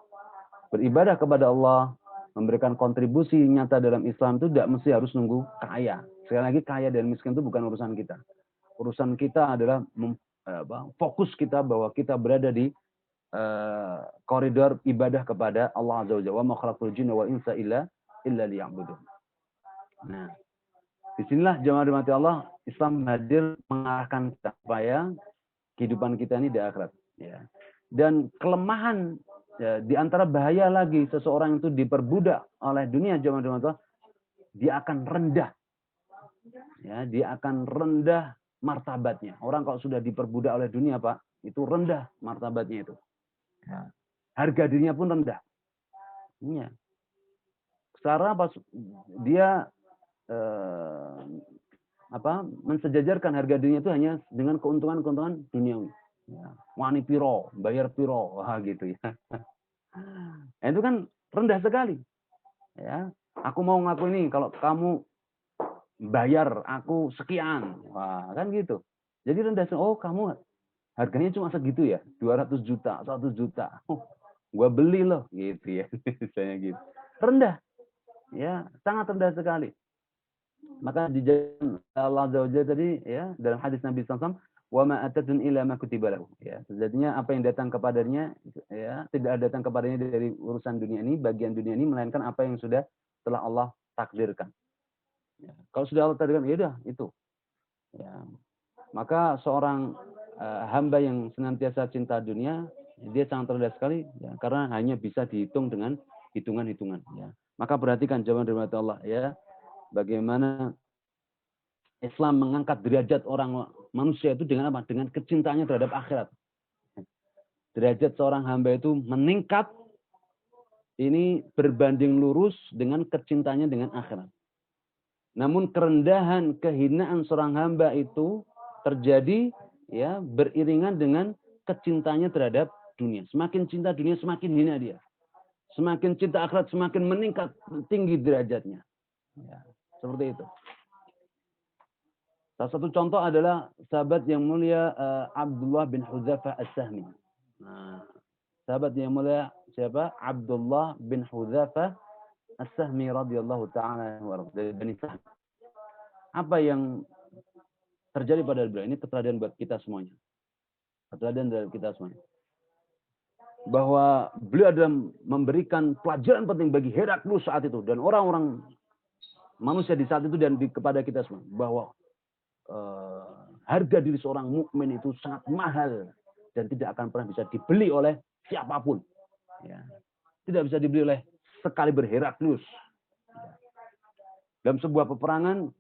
beribadah kepada Allah, memberikan kontribusi nyata dalam Islam, itu tidak mesti harus nunggu kaya. Sekali lagi, kaya dan miskin itu bukan urusan kita. Urusan kita adalah fokus kita bahwa kita berada di koridor ibadah kepada Allah Azza wa Jalla. Wa ma khalaqtul jinna wal insa illa liya'budun. Nah, disinilah jemaah dirahmati Allah, Islam hadir mengarahkan kita supaya kehidupan kita ini di akhirat. Ya. Dan kelemahan, ya, di antara bahaya lagi seseorang itu diperbudak oleh dunia, jemaah dirahmati Allah, dia akan rendah. Ya, dia akan rendah martabatnya. Orang kalau sudah diperbudak oleh dunia, Pak, itu rendah martabatnya itu. Ya. Harga dirinya pun rendah. Ya. Secara pas dia mensejajarkan harga dirinya itu hanya dengan keuntungan-keuntungan duniawi. Ya. Wani piro, bayar piro, wah gitu ya. Nah, itu kan rendah sekali. Ya. Aku mau ngaku ini kalau kamu bayar aku sekian, wah kan gitu. Jadi rendah. Oh, kamu harganya cuma segitu ya, 200 juta, 1 juta. Oh, gua beli loh, gitu ya. Misalnya gitu. Rendah. Ya, sangat rendah sekali. Maka dijamin Allah Azza wa Jalla tadi, ya, dalam hadis Nabi SAW, wa ma atadun illa ma kutiba lahu. Ya, sejatinya apa yang datang kepadanya, ya, tidak datang kepadanya dari urusan dunia ini, bagian dunia ini, melainkan apa yang sudah telah Allah takdirkan. Ya, kalau sudah Allah takdirkan, ya udah itu. Ya. Maka seorang hamba yang senantiasa cinta dunia, dia sangat rendah sekali, ya, karena hanya bisa dihitung dengan hitungan-hitungan. Ya. Maka perhatikan jawaban dari Allah, ya, bagaimana Islam mengangkat derajat orang manusia itu dengan apa? Dengan kecintaannya terhadap akhirat. Derajat seorang hamba itu meningkat ini berbanding lurus dengan kecintanya dengan akhirat. Namun kerendahan, kehinaan seorang hamba itu terjadi, ya, beriringan dengan kecintanya terhadap dunia. Semakin cinta dunia, semakin hina dia. Semakin cinta akhirat, semakin meningkat tinggi derajatnya. Ya, seperti itu. Salah satu contoh adalah sahabat yang mulia Abdullah bin Hudzafah As-Sahmi. Nah, sahabat yang mulia siapa? Abdullah bin Hudzafah As-Sahmi radhiyallahu taala dari Bani Sahm. Apa yang terjadi pada beliau? Ini keteladanan buat kita semuanya. Keteladanan dari kita semuanya. Bahwa beliau adalah memberikan pelajaran penting bagi Heraklus saat itu dan orang-orang manusia di saat itu dan kepada kita semua, bahwa harga diri seorang mukmin itu sangat mahal dan tidak akan pernah bisa dibeli oleh siapapun. Ya. Tidak bisa dibeli oleh sekaliber Heraklus. Ya. Dalam sebuah peperangan,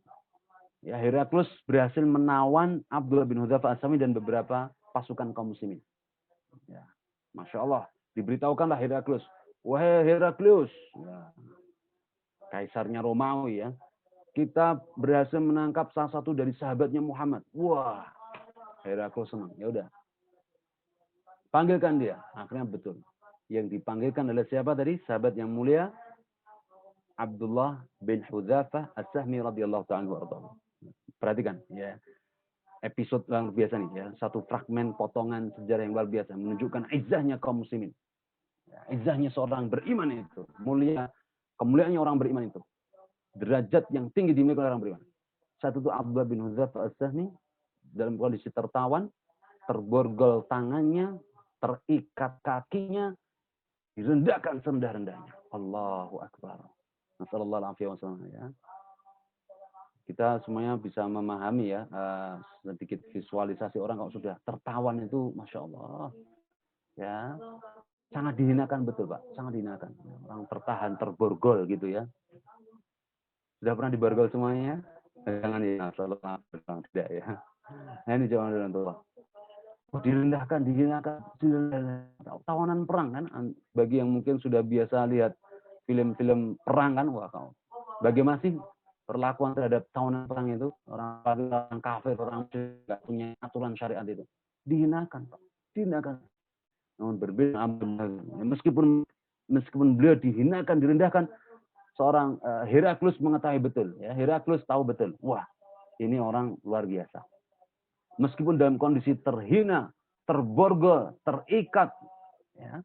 ya, Heraklus berhasil menawan Abdullah bin Hudzafah As-Sahmi dan beberapa pasukan kaum muslimin. Ya. Masya Allah, diberitahukanlah Heraklus, wahai Heraklus, ya, kaisarnya Romawi, ya, kita berhasil menangkap salah satu dari sahabatnya Muhammad. Wah, Heraklus senang. Ya udah, panggilkan dia. Akhirnya betul. Yang dipanggilkan adalah siapa tadi? Sahabat yang mulia Abdullah bin Hudzafah As-Sahmi radhiyallahu ta'ala anhu. Perhatikan, ya. episode yang luar biasa nih ya, satu fragmen potongan sejarah yang luar biasa menunjukkan izahnya kaum muslimin. Ya, izahnya seorang beriman itu, kemuliaannya orang beriman itu. Derajat yang tinggi dimiliki oleh orang beriman. Satu itu Abdullah bin Hudzafah As-Sahmi dalam kondisi tertawan, terborgol tangannya, terikat kakinya, direndahkan serendah-rendahnya. Allahu Akbar. Nasallallahu alaihi wasallam ya. Kita semuanya bisa memahami ya, sedikit visualisasi orang kalau sudah tertawan itu, Masya Allah. Ya, sangat dihinakan betul Pak, sangat dihinakan. Orang tertahan, terborgol gitu ya. Sudah pernah diborgol semuanya? Jangan ya, tidak ya. Nah, ini jawaban dari Allah. Direndahkan, dihinakan, tawanan perang kan? Bagi yang mungkin sudah biasa lihat film-film perang kan, wah kau. Bagaimana sih perlakuan terhadap tawanan perang itu? Orang kafir, orang tidak punya aturan syariat itu. Dihinakan, Pak. Dihinakan. Namun berbeda, meskipun beliau dihinakan, direndahkan, seorang Heraklus mengetahui betul. Ya, Heraklus tahu betul. Wah, ini orang luar biasa. Meskipun dalam kondisi terhina, terborgol, terikat, ya,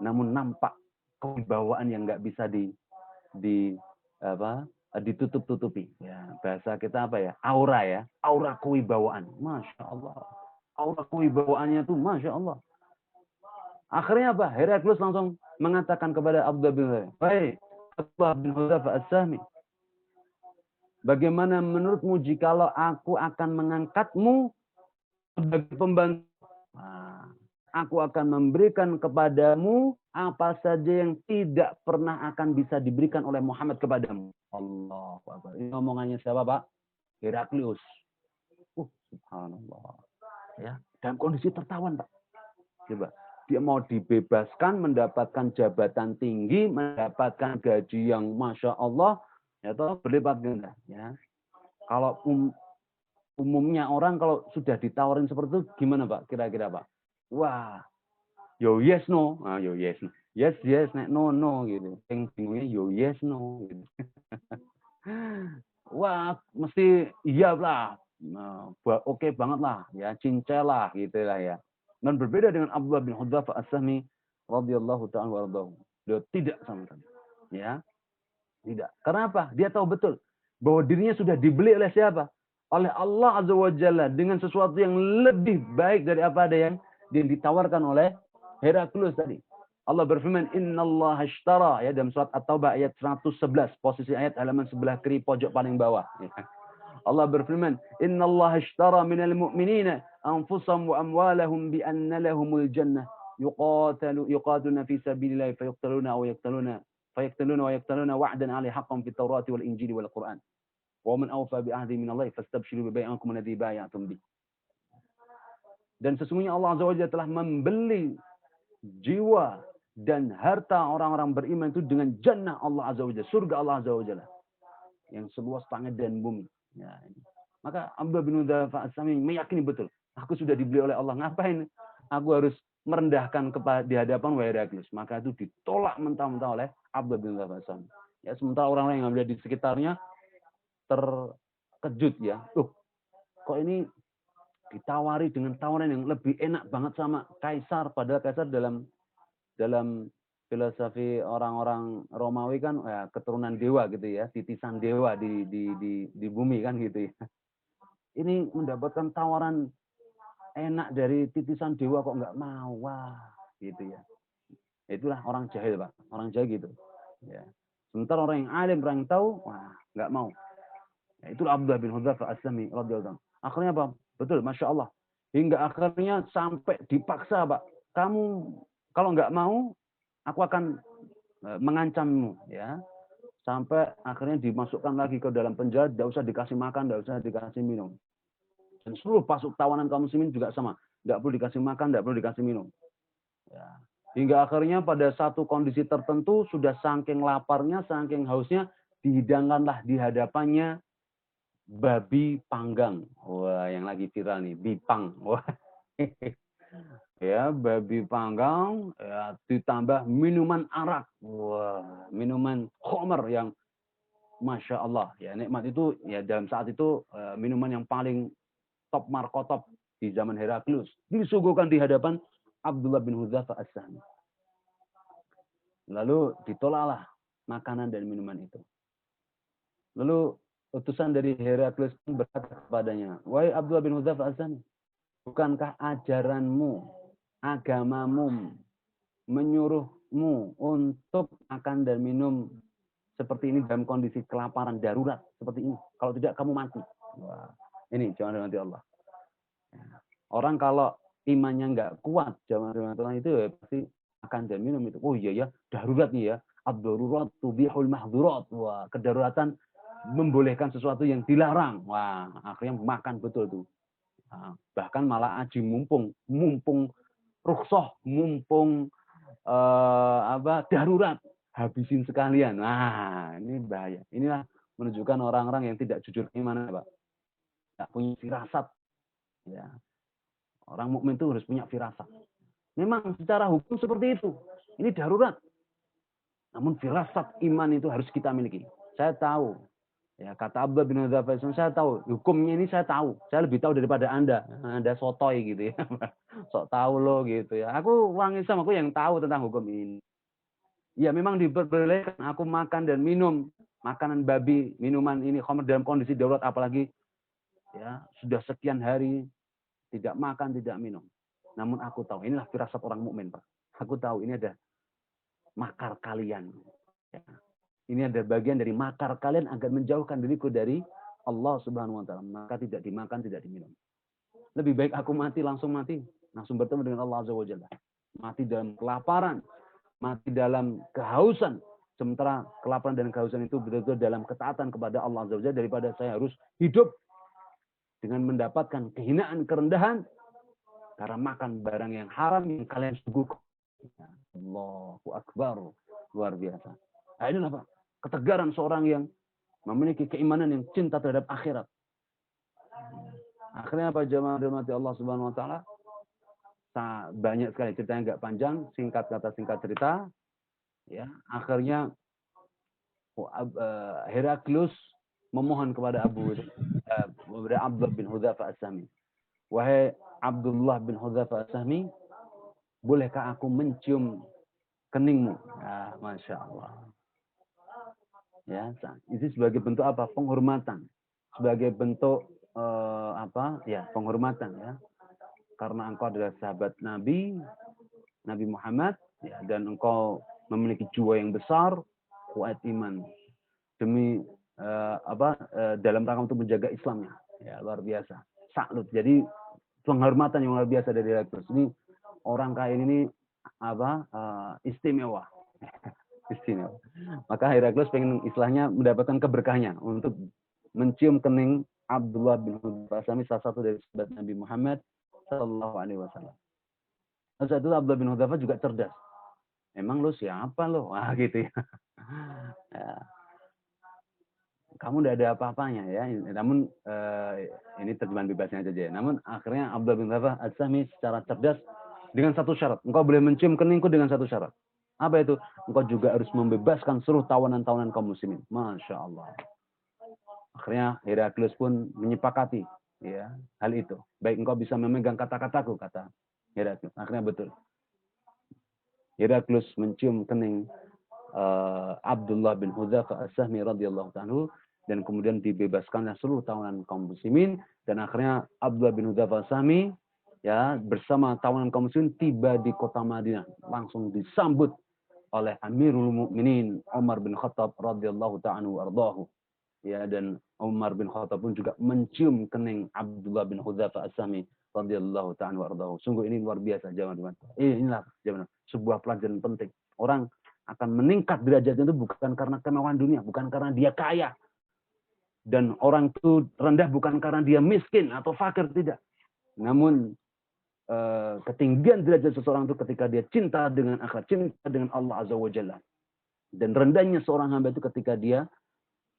namun nampak kewibawaan yang nggak bisa ditutup-tutupi. Ya, bahasa kita apa ya? Aura ya, aura kewibawaan. Masya Allah. Aura kewibawaannya itu Masya Allah. Akhirnya apa? Heraklus langsung mengatakan kepada Abdullah bin Hudzafah, "Hei, Abdullah bin Hudzafah As-Sahmi, bagaimana menurutmu jikalau aku akan mengangkatmu sebagai pembantu? Nah, aku akan memberikan kepadamu apa saja yang tidak pernah akan bisa diberikan oleh Muhammad kepadamu." Allah. Ini omongannya siapa, Pak? Heraklius. Subhanallah. Ya, dalam kondisi tertawan, Pak. Coba. Dia mau dibebaskan, mendapatkan jabatan tinggi, mendapatkan gaji yang Masya Allah, ya toh, berlipat ganda. Ya. Kalau umumnya orang kalau sudah ditawarin seperti itu, gimana Pak? Kira-kira Pak? Wah, yo yes no, yo yes no, yes yes, no no gitu. Yang bingungnya yo yes no. Gitu. Wah, mesti iya lah, oke banget lah, ya cincel lah, gitulah ya. Dan berbeda dengan Abdullah bin Hudzafah As-Sahmi radhiyallahu ta'ala warḍahu. Dia tidak sama sekali. Ya, tidak. Karena apa? Dia tahu betul bahwa dirinya sudah dibeli oleh siapa? Oleh Allah Azza wa Jalla dengan sesuatu yang lebih baik dari apa ada yang ditawarkan oleh Heraklus tadi. Allah berfirman, "Innallaha ashtara," ya, dalam surat At-Taubah ayat 111, posisi ayat halaman sebelah kiri pojok paling bawah. Ya. Allah berfirman, "Innallaha ashtara minal mu'minina anfusahum wa amwalahum bi anna lahumul jannah yuqatiluna fi sabilillahi fayaqtuluna wa yaqtuluna wa'dan 'alaihi haqqan fit Taurati wal Injili wal Qur'an. Wa man awfa bi ahdi minallahi fastabshiru bi bai'ikum alladhi bay'atum bih." Dan sesungguhnya Allah Azza wa Jalla telah membeli jiwa dan harta orang-orang beriman itu dengan jannah Allah Azza wa Jalla, surga Allah Azza wa Jalla yang seluas langit dan bumi. Ya, maka Abdullah bin Hudzafah As-Sahmi meyakini betul, aku sudah dibeli oleh Allah, ngapain aku harus merendahkan di hadapan Heraklus? Maka itu ditolak mentah-mentah oleh Abdullah bin Hudzafah As-Sahmi. Ya, sementara orang-orang yang ada di sekitarnya terkejut ya, kok ini ditawari dengan tawaran yang lebih enak banget sama kaisar, padahal kaisar dalam filosofi orang-orang Romawi kan ya, keturunan dewa gitu ya, titisan dewa di bumi kan gitu ya. Ini mendapatkan tawaran enak dari titisan dewa kok nggak mau, wah gitu ya. Itulah orang jahil Pak, orang jahil gitu. Ya. Sementara orang yang alim, orang yang tahu, wah nggak mau. Ya, itulah Abdullah bin Hudzafah As-Sahmi radhiyallahu anhu. Akhirnya apa? Betul, Masya Allah. Hingga akhirnya sampai dipaksa Pak. Kamu kalau nggak mau, aku akan mengancammu, ya. Sampai akhirnya dimasukkan lagi ke dalam penjara, tidak usah dikasih makan, tidak usah dikasih minum. Dan seluruh pasuk tawanan kaum muslimin juga sama, tidak perlu dikasih makan, tidak perlu dikasih minum. Ya. Hingga akhirnya pada satu kondisi tertentu sudah saking laparnya, saking hausnya, dihidangkanlah di hadapannya babi panggang. Wah, yang lagi viral nih, bipang. Wah. Ya, babi panggang, ya, ditambah minuman arak. Wah, minuman khamr yang Masya Allah. Ya, nikmat itu, ya dalam saat itu minuman yang paling top markotop di zaman Heraklius, disuguhkan di hadapan Abdullah bin Hudzafah As-Sahmi. Lalu ditolaklah makanan dan minuman itu. Lalu utusan dari Heraklius berkata kepadanya, "Wahai Abdullah bin Hudzafah As-Sahmi, bukankah ajaranmu, agamamu menyuruhmu untuk makan dan minum seperti ini dalam kondisi kelaparan darurat seperti ini? Kalau tidak kamu mati." Wah, ini jangan nanti Allah. Orang kalau imannya nggak kuat, jangan Allah itu ya pasti makan dan minum itu. Oh iya ya, darurat nih ya. Ad-darurat tubihul mahdhurat. Wah, kedaruratan membolehkan sesuatu yang dilarang. Wah, akhirnya makan betul tuh. Nah, bahkan malah aji mumpung rukhsah, mumpung darurat, habisin sekalian. Nah, ini bahaya. Inilah menunjukkan orang-orang yang tidak jujur iman, Pak. Tidak punya firasat. Ya. Orang mukmin itu harus punya firasat. Memang secara hukum seperti itu. Ini darurat. Namun firasat iman itu harus kita miliki. Saya tahu. Ya, kata Abdullah bin Hudzafah, saya tahu. Hukumnya ini saya tahu. Saya lebih tahu daripada Anda. Anda sotoy gitu ya. Sok tahu lo gitu ya. Aku orang Islam, aku yang tahu tentang hukum ini. Ya memang diperbolehkan aku makan dan minum makanan babi, minuman ini khamr dalam kondisi darurat, apalagi ya sudah sekian hari tidak makan, tidak minum. Namun aku tahu, inilah firasat orang mukmin, Pak. Aku tahu ini ada makar kalian. Ya. Ini ada bagian dari makar kalian agar menjauhkan diriku dari Allah Subhanahu wa taala. Maka tidak dimakan, tidak diminum. Lebih baik aku mati, langsung bertemu dengan Allah Azza wa Jalla. Mati dalam kelaparan, mati dalam kehausan. Sementara kelaparan dan kehausan itu betul-betul dalam ketaatan kepada Allah Azza wa Jalla, daripada saya harus hidup dengan mendapatkan kehinaan, kerendahan karena makan barang yang haram yang kalian suguhkan. Allahu Akbar. Luar biasa. Nah, inilah Pak, ketegaran seorang yang memiliki keimanan yang cinta terhadap akhirat. Akhirnya apa, jamaah dirahmati Allah Subhanahu wa taala? Banyak sekali ceritanya, nggak panjang, singkat kata singkat cerita. Ya, akhirnya Heraklius memohon kepada Abdullah bin Hudzafah As-Sahmi. "Wahai Abdullah bin Hudzafah As-Sahmi, bolehkah aku mencium keningmu?" Ya, Masya Allah. Ya, itu sebagai bentuk apa? Penghormatan. Sebagai bentuk penghormatan ya. Karena engkau adalah sahabat Nabi Muhammad, ya, dan engkau memiliki jiwa yang besar, kuat iman. Demi dalam rangka untuk menjaga Islamnya. Ya, luar biasa. Salut. Jadi penghormatan yang luar biasa dari Heraklius. Ini orang kaya ini istimewa. Istimewa. Maka Heraklius pengen istilahnya mendapatkan keberkahnya untuk mencium kening Abdullah bin Hudzafah As-Sahmi, salah satu dari sahabat Nabi Muhammad Sallallahu Alaihi Wasallam. Saat itu Abdullah bin Hudzafah juga cerdas. Emang lo siapa lo? Wah gitu ya. Kamu tidak ada apa-apanya ya. Namun ini terjemahan bebasnya aja ya. Namun akhirnya Abdullah bin Hudzafah As-Sahmi secara cerdas dengan satu syarat. Engkau boleh mencium keningku dengan satu syarat. Apa itu? Engkau juga harus membebaskan seluruh tawanan-tawanan kaum muslimin. Masya Allah. Akhirnya Heraklius pun menyepakati ya hal itu. Baik, engkau bisa memegang kata-kataku, kata Heraklius. Akhirnya betul. Heraklius mencium kening Abdullah bin Hudzafah As-Sahmi radhiyallahu anhu, dan kemudian dibebaskannya seluruh tawanan kaum muslimin, dan akhirnya Abdullah bin Hudzafah As-Sahmi ya bersama tawanan kaum muslimin tiba di kota Madinah, langsung disambut oleh Amirul Mukminin Umar bin Khattab radhiyallahu ta'ala anhu. Ya, dan Umar bin Khattab pun juga mencium kening Abdullah bin Hudzafah As-Sahmi radhiyallahu ta'ala anhu. Sungguh ini luar biasa, jemaah. Inilah jemaah, sebuah pelajaran penting. Orang akan meningkat derajatnya itu bukan karena kemewahan dunia, bukan karena dia kaya. Dan orang itu rendah bukan karena dia miskin atau fakir, tidak. Namun ketinggian derajat seseorang itu ketika dia cinta dengan akhirat, cinta dengan Allah Azza wa Jalla. Dan rendahnya seorang hamba itu ketika dia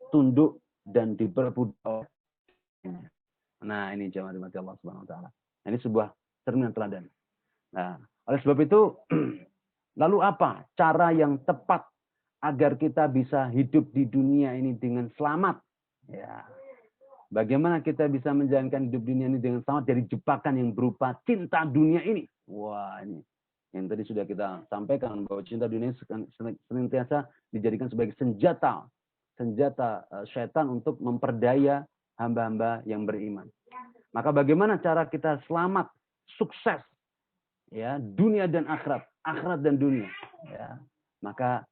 tunduk dan diperbudak. Nah, ini jemaah dimati Allah Subhanahu wa taala. Ini sebuah cerminan teladan. Nah, oleh sebab itu lalu apa cara yang tepat agar kita bisa hidup di dunia ini dengan selamat? Ya. Bagaimana kita bisa menjalankan hidup dunia ini dengan selamat dari jebakan yang berupa cinta dunia ini? Wah, ini yang tadi sudah kita sampaikan bahwa cinta dunia ini senantiasa dijadikan sebagai senjata syaitan untuk memperdaya hamba-hamba yang beriman. Maka bagaimana cara kita selamat, sukses, ya, dunia dan akhirat dan dunia, ya. Maka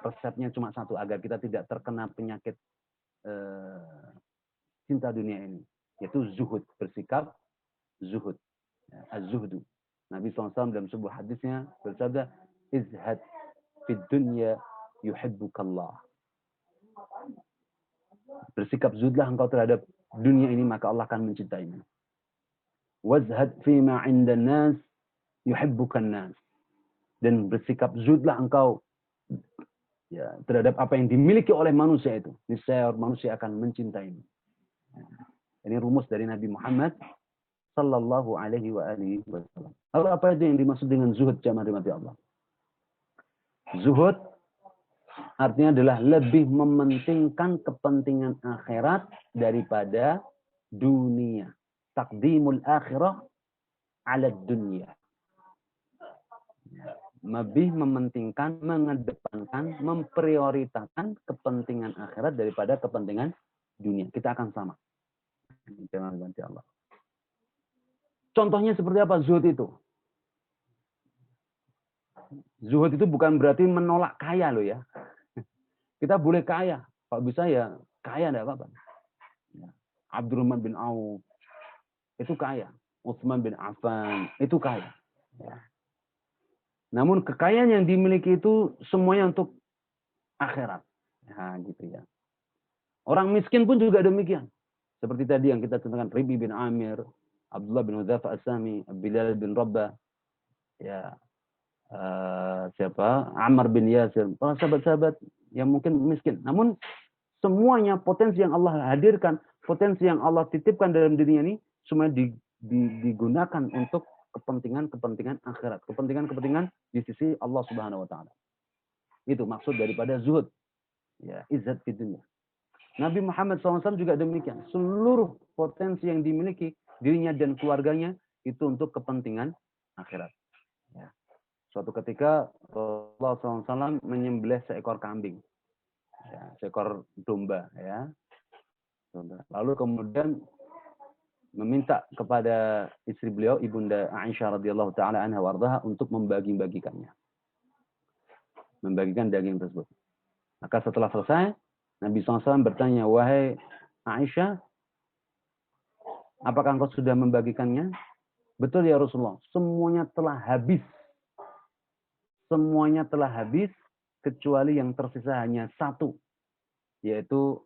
resepnya cuma satu, agar kita tidak terkena penyakit cinta dunia ini, yaitu zuhud, bersikap zuhud, ya, az-zuhdu. Nabi SAW dalam sebuah hadisnya bersabda, izhad fid dunya yuhibbukallah. Bersikap zuhudlah engkau terhadap dunia ini, maka Allah akan mencintaimu. Wazhad fima 'indan nas yuhibbukan nas. Dan bersikap zuhudlah engkau, ya, terhadap apa yang dimiliki oleh manusia itu. Niscaya manusia akan mencintaimu. Ini rumus dari Nabi Muhammad sallallahu alaihi wasallam. Lalu apa itu yang dimaksud dengan zuhud, jamaah dimati Allah? Zuhud artinya adalah lebih mementingkan kepentingan akhirat daripada dunia. Taqdimul akhirah ala dunia. Lebih mementingkan, mengedepankan, memprioritaskan kepentingan akhirat daripada kepentingan dunia. Kita akan sama. Jangan ganti Allah. Contohnya seperti apa zuhud itu? Zuhud itu bukan berarti menolak kaya loh ya. Kita boleh kaya. Kalau bisa ya kaya enggak apa-apa. Abdurrahman bin Auf itu kaya. Utsman bin Affan itu kaya. Ya. Namun kekayaan yang dimiliki itu semuanya untuk akhirat. Nah, gitu ya. Orang miskin pun juga demikian. Seperti tadi yang kita contohkan, Ribi bin Amir, Abdullah bin Hudzaifah As-Sami, Bilal bin Rabah, ya, Ammar bin Yasir, para sahabat-sahabat yang mungkin miskin. Namun semuanya potensi yang Allah hadirkan, potensi yang Allah titipkan dalam dirinya ini, semua digunakan untuk kepentingan akhirat, kepentingan di sisi Allah Subhanahu wa taala. Itu maksud daripada zuhud. Ya, izzat fid dunya. Nabi Muhammad SAW juga demikian. Seluruh potensi yang dimiliki dirinya dan keluarganya itu untuk kepentingan akhirat. Ya. Suatu ketika Rasulullah SAW menyembelih seekor kambing, ya, seekor domba, ya. Lalu kemudian meminta kepada istri beliau, Ibunda Aisyah radhiyallahu taala anha wardaha, untuk membagikannya. Membagikan daging tersebut. Maka setelah selesai, Nabi SAW bertanya, wahai Aisyah, apakah engkau sudah membagikannya? Betul ya Rasulullah, semuanya telah habis. Semuanya telah habis, kecuali yang tersisa hanya satu, yaitu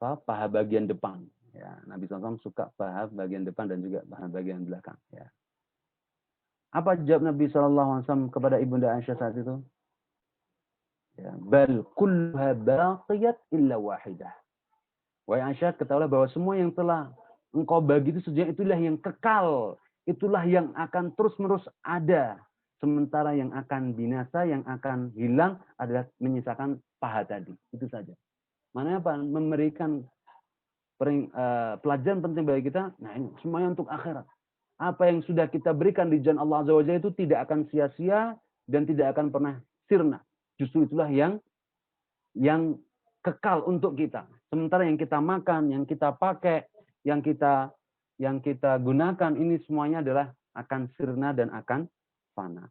paha bagian depan. Ya, Nabi SAW suka paha bagian depan dan juga paha bagian belakang. Ya. Apa jawab Nabi SAW kepada Ibunda Aisyah saat itu? Ya, bal kulluha baqiyat illa wahidah. Wahai Aisyah, ketahuilah bahwa semua yang telah engkau bagi itu sejak itulah yang kekal. Itulah yang akan terus-menerus ada. Sementara yang akan binasa, yang akan hilang adalah menyisakan paha tadi. Itu saja. Mana apa? Memberikan pelajaran penting bagi kita. Nah ini semuanya untuk akhirat. Apa yang sudah kita berikan di jalan Allah Azza wa Jalla itu tidak akan sia-sia dan tidak akan pernah sirna. Justru itulah yang kekal untuk kita. Sementara yang kita makan, yang kita pakai, yang kita gunakan, ini semuanya adalah akan sirna dan akan fana.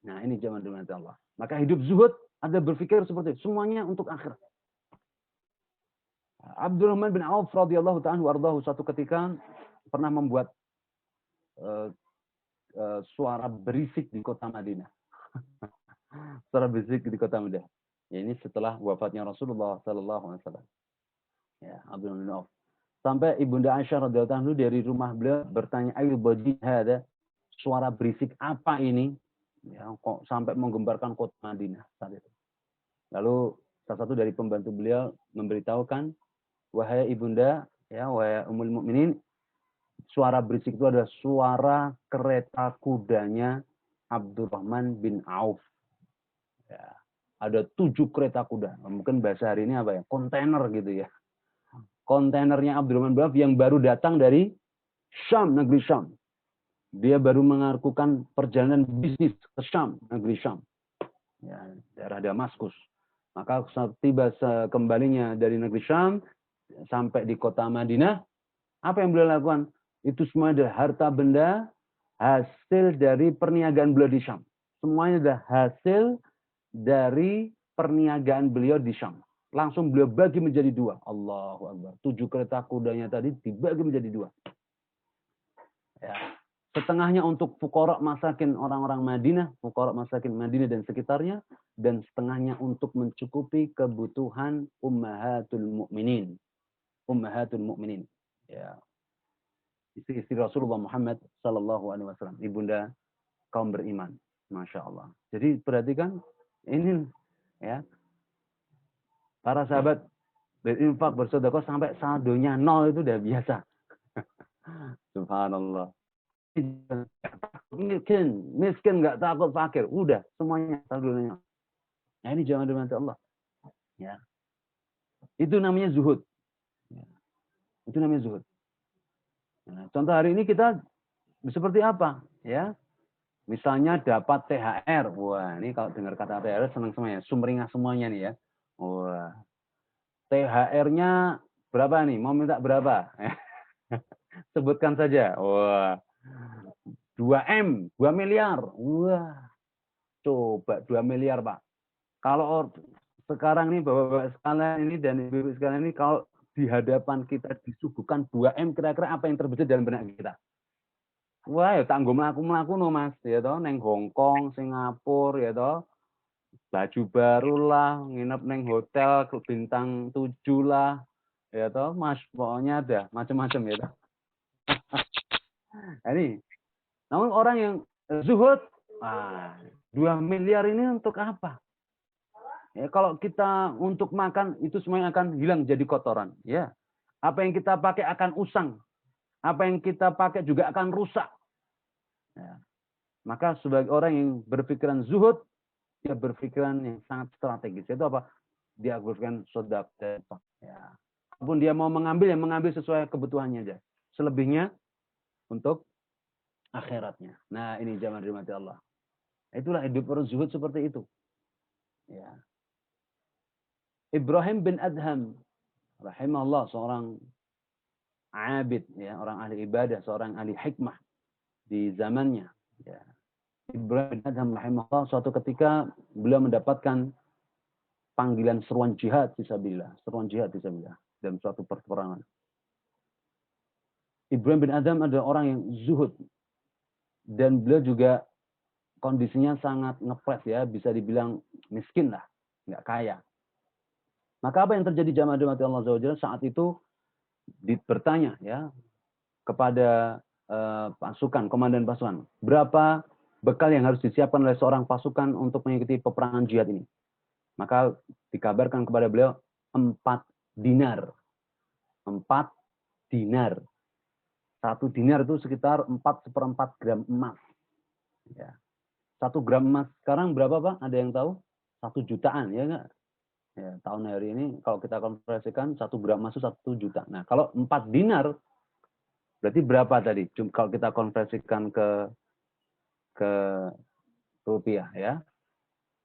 Nah ini zaman Allah. Maka hidup zuhud ada berpikir seperti itu. Semuanya untuk akhirat. Abdurrahman bin Auf radhiyallahu ta'ala wardahu suatu ketika pernah membuat suara berisik di kota Madinah. Suara berisik di kota Madinah. Ya, ini setelah wafatnya Rasulullah sallallahu alaihi wasallam. Ya, Abdurrahman bin Auf. Sampai Ibunda Aisyah radhiyallahu anha dari rumah beliau bertanya, "Ayu baji hada?" Suara berisik apa ini? Ya, kok sampai menggemparkan kota Madinah saat itu. Lalu salah satu dari pembantu beliau memberitahukan, wahai ibunda, ya, wahai Ummul Mukminin, suara berisik itu adalah suara kereta kudanya Abdurrahman bin Auf. Ya. ada 7 kereta kuda. Mungkin bahasa hari ini apa ya? Kontainer gitu ya. Kontainernya Abdurrahman bin Auf yang baru datang dari Syam, negeri Syam. Dia baru melakukan perjalanan bisnis ke Syam, negeri Syam. Ya, daerah Damaskus. Maka saat tiba kembalinya dari negeri Syam sampai di kota Madinah, apa yang beliau lakukan? Itu semua adalah harta benda hasil dari perniagaan beliau di Syam. Semuanya adalah hasil dari perniagaan beliau di Syam. Langsung beliau bagi menjadi 2. Allahu Akbar. 7 kereta kudanya tadi dibagi menjadi 2. Ya. Setengahnya untuk fuqara masakin orang-orang Madinah, fuqara masakin Madinah dan sekitarnya, dan setengahnya untuk mencukupi kebutuhan ummahatul mukminin. Ummahatul mukminin. Ya. Istri Rasulullah Muhammad sallallahu alaihi wasallam, ibunda kaum beriman. Masya Allah. Jadi perhatikan ini ya. Para sahabat berinfak, bersedekah sampai saldonya 0 itu udah biasa. Subhanallah. Miskin nggak takut fakir, udah semuanya saldonya. Nah ini jangan dimana Allah. Ya. Itu namanya zuhud. Ya. Itu namanya zuhud. Nah, contoh hari ini kita seperti apa? Ya, misalnya dapat THR. Wah, ini kalau dengar kata THR senang semuanya, sumringah semuanya nih ya. Wah, THR-nya berapa nih? Mau minta berapa? Sebutkan saja. Wah, 2M, 2 miliar. Wah, coba 2 miliar Pak. Kalau sekarang ini bapak-bapak sekalian ini dan ibu-ibu sekalian ini, kalau di hadapan kita disuguhkan 2M, kira-kira apa yang terbesit dalam benak kita? Wah, ya tanggung melaku no Mas, ya toh, neng Hongkong, Singapura, ya toh, baju baru lah, nginep neng hotel ke bintang 7 lah, ya toh, Mas, pokoknya ada macam-macam ya toh. Ini, namun orang yang zuhud, 2 miliar ini untuk apa? Ya, kalau kita untuk makan itu semuanya akan hilang jadi kotoran. Ya, apa yang kita pakai akan usang, apa yang kita pakai juga akan rusak. Ya. Maka sebagai orang yang berpikiran zuhud, dia berpikiran yang sangat strategis. Itu apa? Dia berpikiran sedekah. Ya. Walaupun dia mau mengambil, yang mengambil sesuai kebutuhannya aja. Selebihnya untuk akhiratnya. Nah, ini jamaah dirahmati Allah. Itulah hidup orang zuhud seperti itu. Ya. Ibrahim bin Adham, rahimahullah, seorang abid, ya, orang ahli ibadah, seorang ahli hikmah di zamannya. Ya. Ibrahim bin Adham, rahimahullah, suatu ketika beliau mendapatkan panggilan seruan jihad fisabilillah, dalam suatu perperangan. Ibrahim bin Adham adalah orang yang zuhud, dan beliau juga kondisinya sangat ngepres, ya, bisa dibilang miskin lah, nggak kaya. Maka apa yang terjadi jamaah dirahmati Allah Azza wa Jalla, saat itu bertanya, ya, kepada pasukan, komandan pasukan, berapa bekal yang harus disiapkan oleh seorang pasukan untuk mengikuti peperangan jihad ini. Maka dikabarkan kepada beliau 4 dinar. 4 dinar. 1 dinar itu sekitar 4/4 gram emas. Ya. 1 gram emas sekarang berapa Pak? Ada yang tahu? 1 jutaan, ya enggak? Ya, tahun hari ini kalau kita konversikan 1 gram emas itu 1 juta. Nah, kalau 4 dinar berarti berapa tadi? Kalau kita konversikan ke rupiah, ya.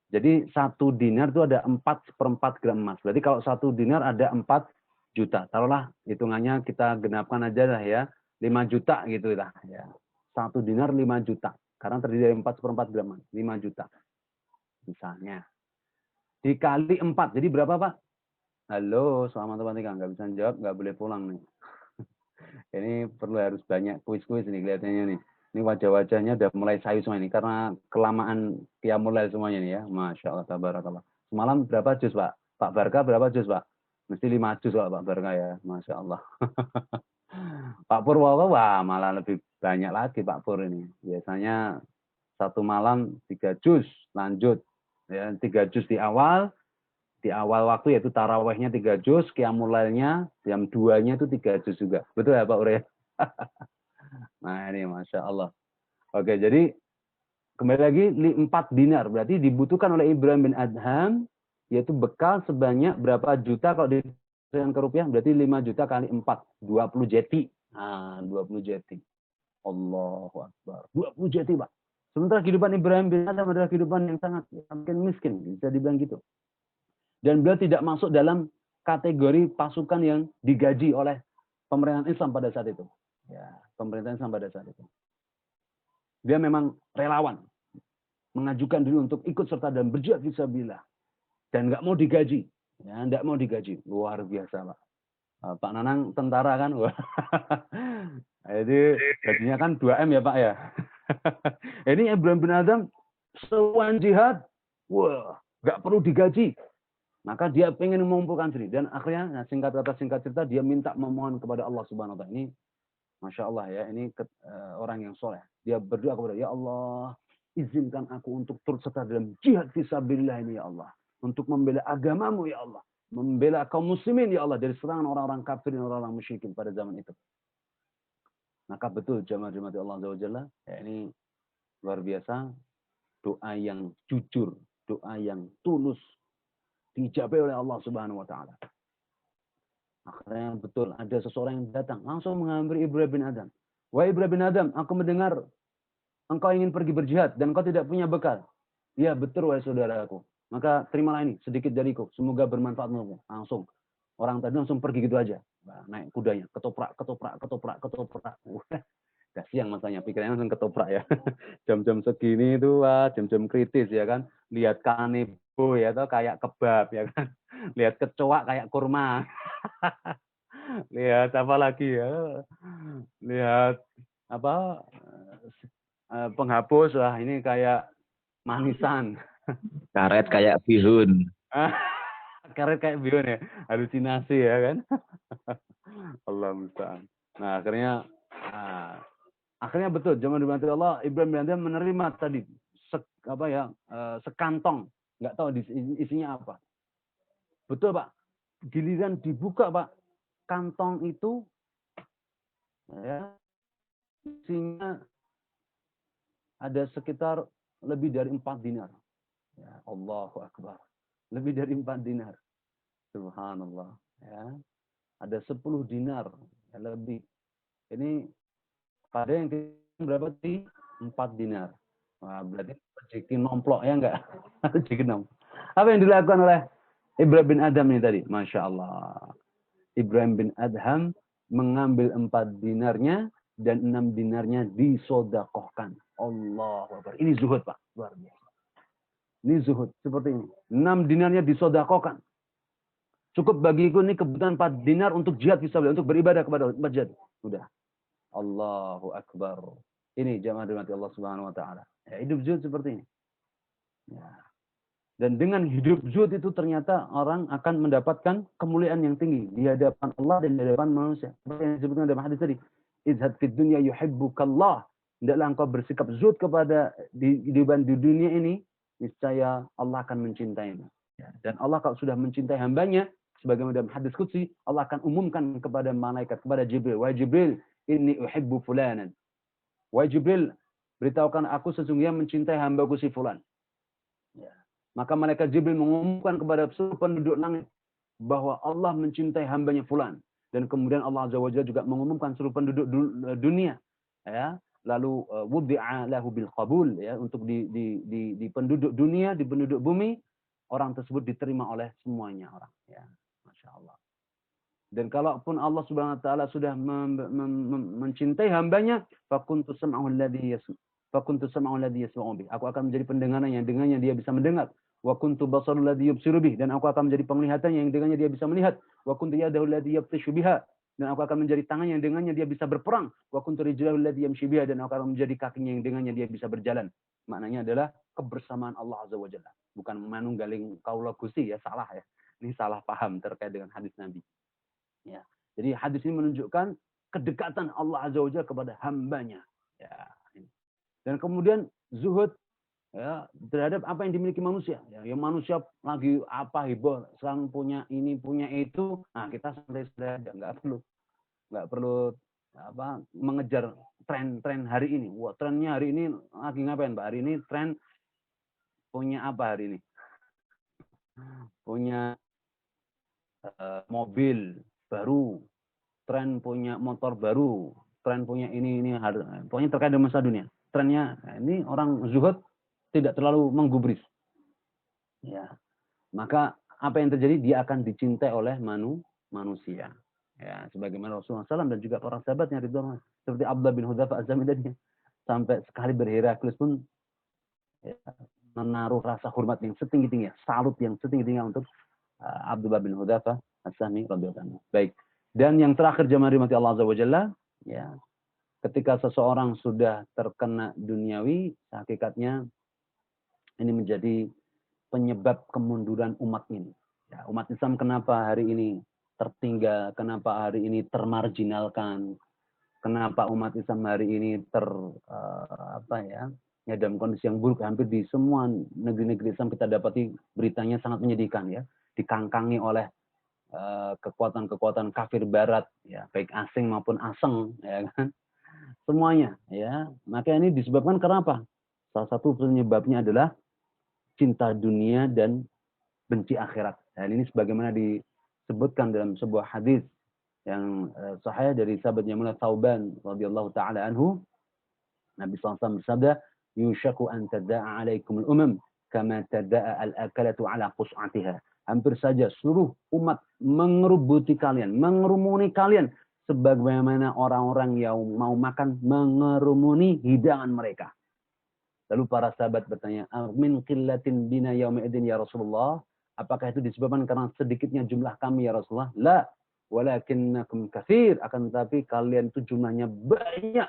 Jadi 1 dinar itu ada 4/4 gram emas. Berarti kalau 1 dinar ada 4 juta. Taruhlah hitungannya kita genapkan aja lah ya. 5 juta gitu lah ya. 1 dinar 5 juta. Karena terdiri dari 4/4 gram emas. 5 juta. Misalnya. Dikali 4. Jadi berapa Pak? Halo, selamat teman-teman. Nggak bisa jawab, nggak boleh pulang nih. Ini perlu harus banyak kuis-kuis nih kelihatannya nih. Ini wajah-wajahnya udah mulai sayu semua ini. Karena kelamaan qiyamul lail semuanya nih ya. Masya Allah, tabarakallah. Semalam berapa juz Pak? Pak Barka berapa juz Pak? Mesti 5 juz Pak Barka ya. Masya Allah. Pak Pur wah malah lebih banyak lagi Pak Pur ini. Biasanya 1 malam 3 juz lanjut. Ya, 3 juz di awal waktu yaitu tarawehnya 3 juz, qiyamul lailnya jam 2-nya itu 3 juz juga. Betul ya Pak Ure? Nah ini Masya Allah. Oke, jadi kembali lagi 4 dinar. Berarti dibutuhkan oleh Ibrahim bin Adham yaitu bekal sebanyak berapa juta kalau dikalikan ke rupiah, berarti 5 juta kali 4, 20 jeti. Nah, 20 jeti. Allahu Akbar. 20 jeti, Pak. Sementara kehidupan Ibrahim bin Adham adalah kehidupan yang sangat miskin, bisa dibilang gitu. Dan beliau tidak masuk dalam kategori pasukan yang digaji oleh pemerintahan Islam pada saat itu. Ya, pemerintahan Islam pada saat itu. Dia memang relawan, mengajukan diri untuk ikut serta dan berjihad fisabilillah dan nggak mau digaji. Ya, nggak mau digaji. Luar biasa, Pak. Pak Nanang tentara kan. Jadi gajinya kan 2M ya, Pak ya. Ini Ibrahim bin Adham sewan jihad. Wah, nggak perlu digaji. Maka dia pengen mengumpulkan diri. Dan akhirnya, nah, singkat kata singkat cerita, dia minta memohon kepada Allah Subhanahu Wa Taala. Ini, Masya Allah ya, ini orang yang soleh. Dia berdoa kepada, ya Allah, izinkan aku untuk turut serta dalam jihad fisabilillah ini ya Allah. Untuk membela agamamu ya Allah. Membela kaum muslimin ya Allah. Dari serangan orang-orang kafir dan orang-orang musyrikin pada zaman itu. Maka betul jamaah-jamaah Allah Azza wa Jalla. Ya, ini luar biasa. Doa yang jujur. Doa yang tulus. Dijabai oleh Allah Subhanahu wa taala. Akhirnya betul ada seseorang yang datang langsung menghampiri Ibrahim bin Adham. Wahai Ibrahim bin Adham, aku mendengar engkau ingin pergi berjihad dan engkau tidak punya bekal. Ya betul wahai saudaraku. Maka terimalah ini sedikit dariku. Semoga bermanfaat untukmu. Langsung orang tadi langsung pergi gitu aja. Naik kudanya, ketoprak. Udah siang masanya, pikirannya langsung ketoprak ya. Jam-jam segini itu jam-jam kritis ya kan. Lihat kanebo ya tuh kayak kebab ya kan. Lihat kecoa kayak kurma. Lihat apa lagi ya? Lihat apa penghapus, wah ini kayak manisan. Karet kayak bihun. Karet kayak bihun ya. Halusinasi ya kan. Allah musta'an. Nah, akhirnya betul zaman dibantu Allah, Ibrahim bin Adham menerima tadi sekantong, nggak tahu isinya apa. Betul Pak, giliran dibuka Pak, kantong itu ya isinya ada sekitar lebih dari 4 dinar. Ya, Allahu Akbar. Lebih dari 4 dinar. Subhanallah. Ya. Ada 10 dinar ya, lebih. Ini pada yang berapa sih? 4 dinar. Wah, berarti rezeki nomplok ya enggak? Rezeki nomplok. Apa yang dilakukan oleh Ibrahim bin Adham ini tadi? Masya Allah. Ibrahim bin Adham mengambil 4 dinarnya dan 6 dinarnya disodakohkan. Allahu Akbar. Ini zuhud Pak. Luar biasa. Ini zuhud. Seperti ini. 6 dinarnya disodakohkan. Cukup bagiku ini kebutuhan 4 dinar untuk jihad fisabilillah, untuk beribadah kepada Allah. Jihad. Sudah. Allahu Akbar. Ini jamaah dirahmati Allah Subhanahu wa taala. Ya, hidup zuhud seperti ini. Ya. Dan dengan hidup zuhud itu ternyata orang akan mendapatkan kemuliaan yang tinggi di hadapan Allah dan di hadapan manusia. Seperti yang disebutkan dalam hadis tadi, izhad fid dunya yuhibbukallah. Hendaklah engkau bersikap zuhud kepada di dunia ini, niscaya Allah akan mencintaimu. Ya. Dan Allah kalau sudah mencintai hambanya, sebagaimana dalam hadis qudsi, Allah akan umumkan kepada malaikat, kepada Jibril, wahai Jibril, inni uhibbu fulanan. Wahai Jibril, beritahukan aku sesungguhnya mencintai hambaku si fulan. Ya. Maka malaikat Jibril mengumumkan kepada seluruh penduduk langit bahwa Allah mencintai hambanya fulan. Dan kemudian Allah Azza wa Jalla juga mengumumkan seluruh penduduk dunia. Ya. Lalu wudi'a lahu bil qabul, ya, untuk di penduduk dunia, di penduduk bumi, orang tersebut diterima oleh semuanya orang. Ya. Masya Allah. Dan kalaupun Allah Subhanahu wa taala sudah mencintai hambanya, fakuntu sam'ahu alladhi yasma'u bih. Aku akan menjadi pendengarannya yang dengannya dia bisa mendengar. Wa kuntu basarul ladzi yubsiru bih, dan aku akan menjadi penglihatannya yang dengannya dia bisa melihat. Wa kuntu yadahu alladzi yabtishu biha, dan aku akan menjadi tangannya yang dengannya dia bisa berperang. Wa kuntu rijlahu alladzi yamshi biha, dan aku akan menjadi kakinya yang dengannya dia bisa berjalan. Maknanya adalah kebersamaan Allah Azza wa Jalla. Bukan manunggaling kaula Gusti ya, salah ya. Ini salah paham terkait dengan hadis Nabi. Ya. Jadi hadis ini menunjukkan kedekatan Allah Azza wa Jalla kepada hambanya. Ya. Dan kemudian zuhud ya, terhadap apa yang dimiliki manusia. Ya, yang manusia lagi apa heboh, sekarang punya ini, punya itu. Nah, kita santai saja, nggak perlu mengejar tren hari ini. Wah, trennya hari ini lagi ngapain, Mbak? Hari ini tren punya apa hari ini? Punya mobil baru, tren punya motor baru, tren punya ini pokoknya terkait dengan masalah dunia. Trennya ini orang zuhud tidak terlalu menggubris. Ya. Maka apa yang terjadi? Dia akan dicintai oleh manusia. Ya, sebagaimana Rasulullah SAW dan juga para sahabatnya ridwanullah, seperti Abdullah bin Hudzaifah Az-Zamidani, sampai sekali berheraklius pun ya, menaruh rasa hormat yang setinggi-tingginya, salut yang setinggi-tingginya untuk Abdullah bin Hudzaifah Az-Zamidani radhiyallahu anhu. Baik. Dan yang terakhir jemaah rahmati Allah azza wajalla, ya, ketika seseorang sudah terkena duniawi, hakikatnya ini menjadi penyebab kemunduran umat ini. Ya, umat Islam kenapa hari ini tertinggal, kenapa hari ini termarginalkan, kenapa umat Islam hari ini dalam kondisi yang buruk. Hampir di semua negeri-negeri Islam kita dapati beritanya sangat menyedihkan, ya, dikangkangi oleh kekuatan-kekuatan kafir barat, ya, baik asing maupun aseng, ya kan, semuanya, ya. Maka ini disebabkan kenapa? Salah satu penyebabnya adalah cinta dunia dan benci akhirat. Dan ini sebagaimana disebutkan dalam sebuah hadis yang sahih dari sahabat yang mulia Thauban radhiyallahu taala anhu. Nabi SAW bersabda, "Yushaku an tada'a 'alaikum al-umam kama tada'a al-akalatu 'ala qus'atiha." Hampir saja seluruh umat mengerubuti kalian, mengerumuni kalian sebagaimana orang-orang yang mau makan mengerumuni hidangan mereka. Lalu para sahabat bertanya, "Min qillatin bina yauma idzin ya Rasulullah?" Apakah itu disebabkan karena sedikitnya jumlah kami ya Rasulullah? La, walakinnakum katsir, akan tetapi kalian itu jumlahnya banyak.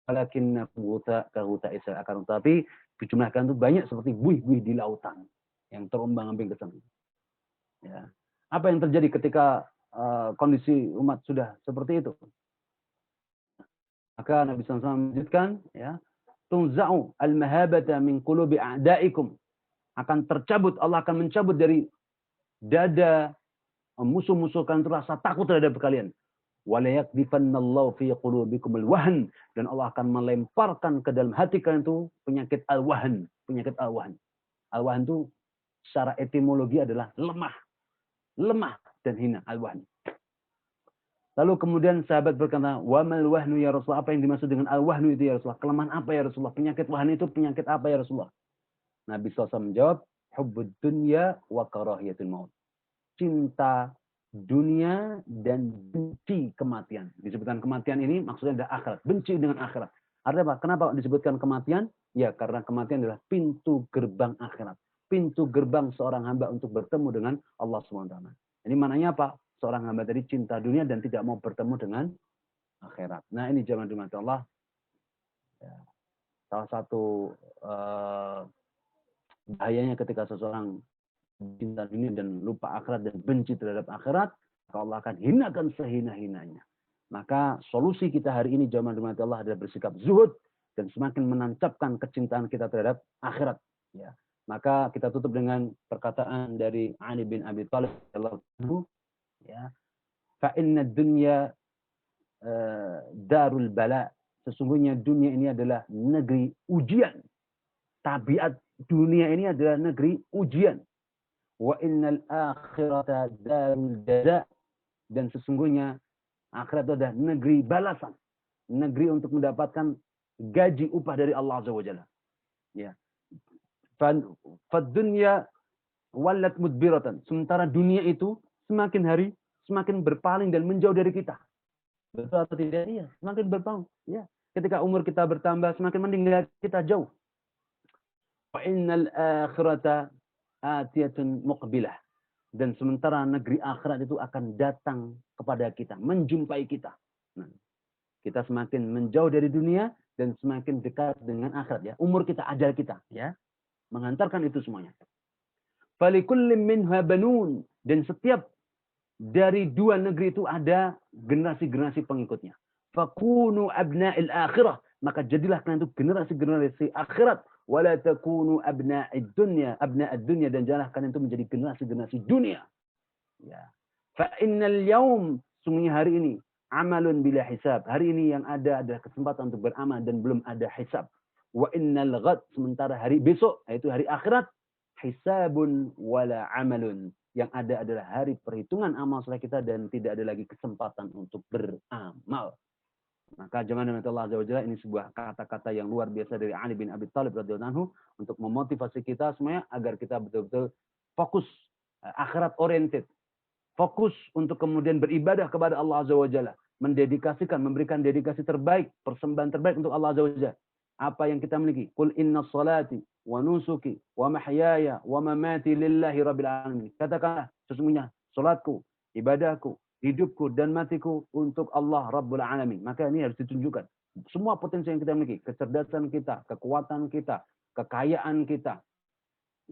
Walakinnakum ka Israel, akan tetapi jumlah kalian itu banyak seperti buih-buih di lautan yang terombang-ambing ke sana. Ya. Apa yang terjadi ketika kondisi umat sudah seperti itu? Maka Nabi SAW melanjutkan, ya, tunza'u al-mahabata min qulubi a'daikum, akan tercabut, Allah akan mencabut dari dada musuh-musuh kalian itu rasa takut terhadap kalian. Wala yakdifannallahu fi qulubikum al-wahn, dan Allah akan melemparkan ke dalam hati kalian itu penyakit al-wahn, penyakit al-wahn. Al-wahn itu secara etimologi adalah lemah dan hina, al-wahn. Lalu kemudian sahabat berkata, "Wa mal wahnu ya Rasulullah?" Apa yang dimaksud dengan al-wahnu itu ya Rasulullah? Kelemahan apa ya Rasulullah? Penyakit wahn itu penyakit apa ya Rasulullah? Nabi SAW menjawab, "Hubbud dunya wa karahiyatul maut." Cinta dunia dan benci kematian. Disebutkan kematian ini maksudnya adalah akhirat. Benci dengan akhirat. Artinya apa? Kenapa disebutkan kematian? Ya, karena kematian adalah pintu gerbang akhirat. Pintu gerbang seorang hamba untuk bertemu dengan Allah SWT. Ini maknanya apa? Seorang hamba tadi cinta dunia dan tidak mau bertemu dengan akhirat. Nah, ini zaman dimati Allah. Ya, salah satu bahayanya ketika seseorang cinta dunia dan lupa akhirat dan benci terhadap akhirat, Allah akan hinakan sehina-hinanya. Maka solusi kita hari ini zaman dimati Allah adalah bersikap zuhud dan semakin menancapkan kecintaan kita terhadap akhirat. Ya. Maka kita tutup dengan perkataan dari Ali bin Abi Thalib, ya, fa inna dunya darul bala, sesungguhnya dunia ini adalah negeri ujian. Tabiat dunia ini adalah negeri ujian. Wa innal akhirata darul jaza, dan sesungguhnya akhirat itu adalah negeri balasan, negeri untuk mendapatkan gaji upah dari Allah Azza wa Jalla. Ya. Fad dunya wallat mudbiratan, sementara dunia itu semakin hari semakin berpaling dan menjauh dari kita. Betul atau tidak? Iya, semakin berpaling. Ya. Ketika umur kita bertambah, semakin meninggal kita jauh. Wa innal akhirata atiyatun muqbilah, dan sementara negeri akhirat itu akan datang kepada kita, menjumpai kita. Nah, kita semakin menjauh dari dunia dan semakin dekat dengan akhirat, ya. Umur kita, ajal kita, ya, mengantarkan itu semuanya. Falikullim minha banun, dan setiap dari dua negeri itu ada generasi-generasi pengikutnya. Fakunu abna'il akhirah, maka jadilah kalian itu generasi-generasi akhirat. Wala takunu abna'id dunya, abna'ad dunya, dan janganlah kalian itu menjadi generasi-generasi dunia. Ya. Fa innal yaum, sungguhnya hari ini, amalun bila hisab. Hari ini yang ada adalah kesempatan untuk beramal dan belum ada hisab. Wa innal ghad, sementara hari besok, yaitu hari akhirat, hisabun wala amalun. Yang ada adalah hari perhitungan amal soleh kita dan tidak ada lagi kesempatan untuk beramal. Maka jangan dengan Allah Azza wa Jalla, ini sebuah kata-kata yang luar biasa dari Ali bin Abi Thalib radhiyallahu anhu untuk memotivasi kita semuanya agar kita betul-betul fokus akhirat oriented. Fokus untuk kemudian beribadah kepada Allah Azza wa Jalla, mendedikasikan, memberikan dedikasi terbaik, persembahan terbaik untuk Allah Azza wa Jalla. Apa yang kita miliki? Qul inna salati wa nusuki wa mahyaya wa mamati lillahi rabbil alamin. Katakanlah, sesungguhnya salatku, ibadahku, hidupku dan matiku untuk Allah Rabbul Alamin. Maka ini harus ditunjukkan. Semua potensi yang kita miliki, kecerdasan kita, kekuatan kita, kekayaan kita,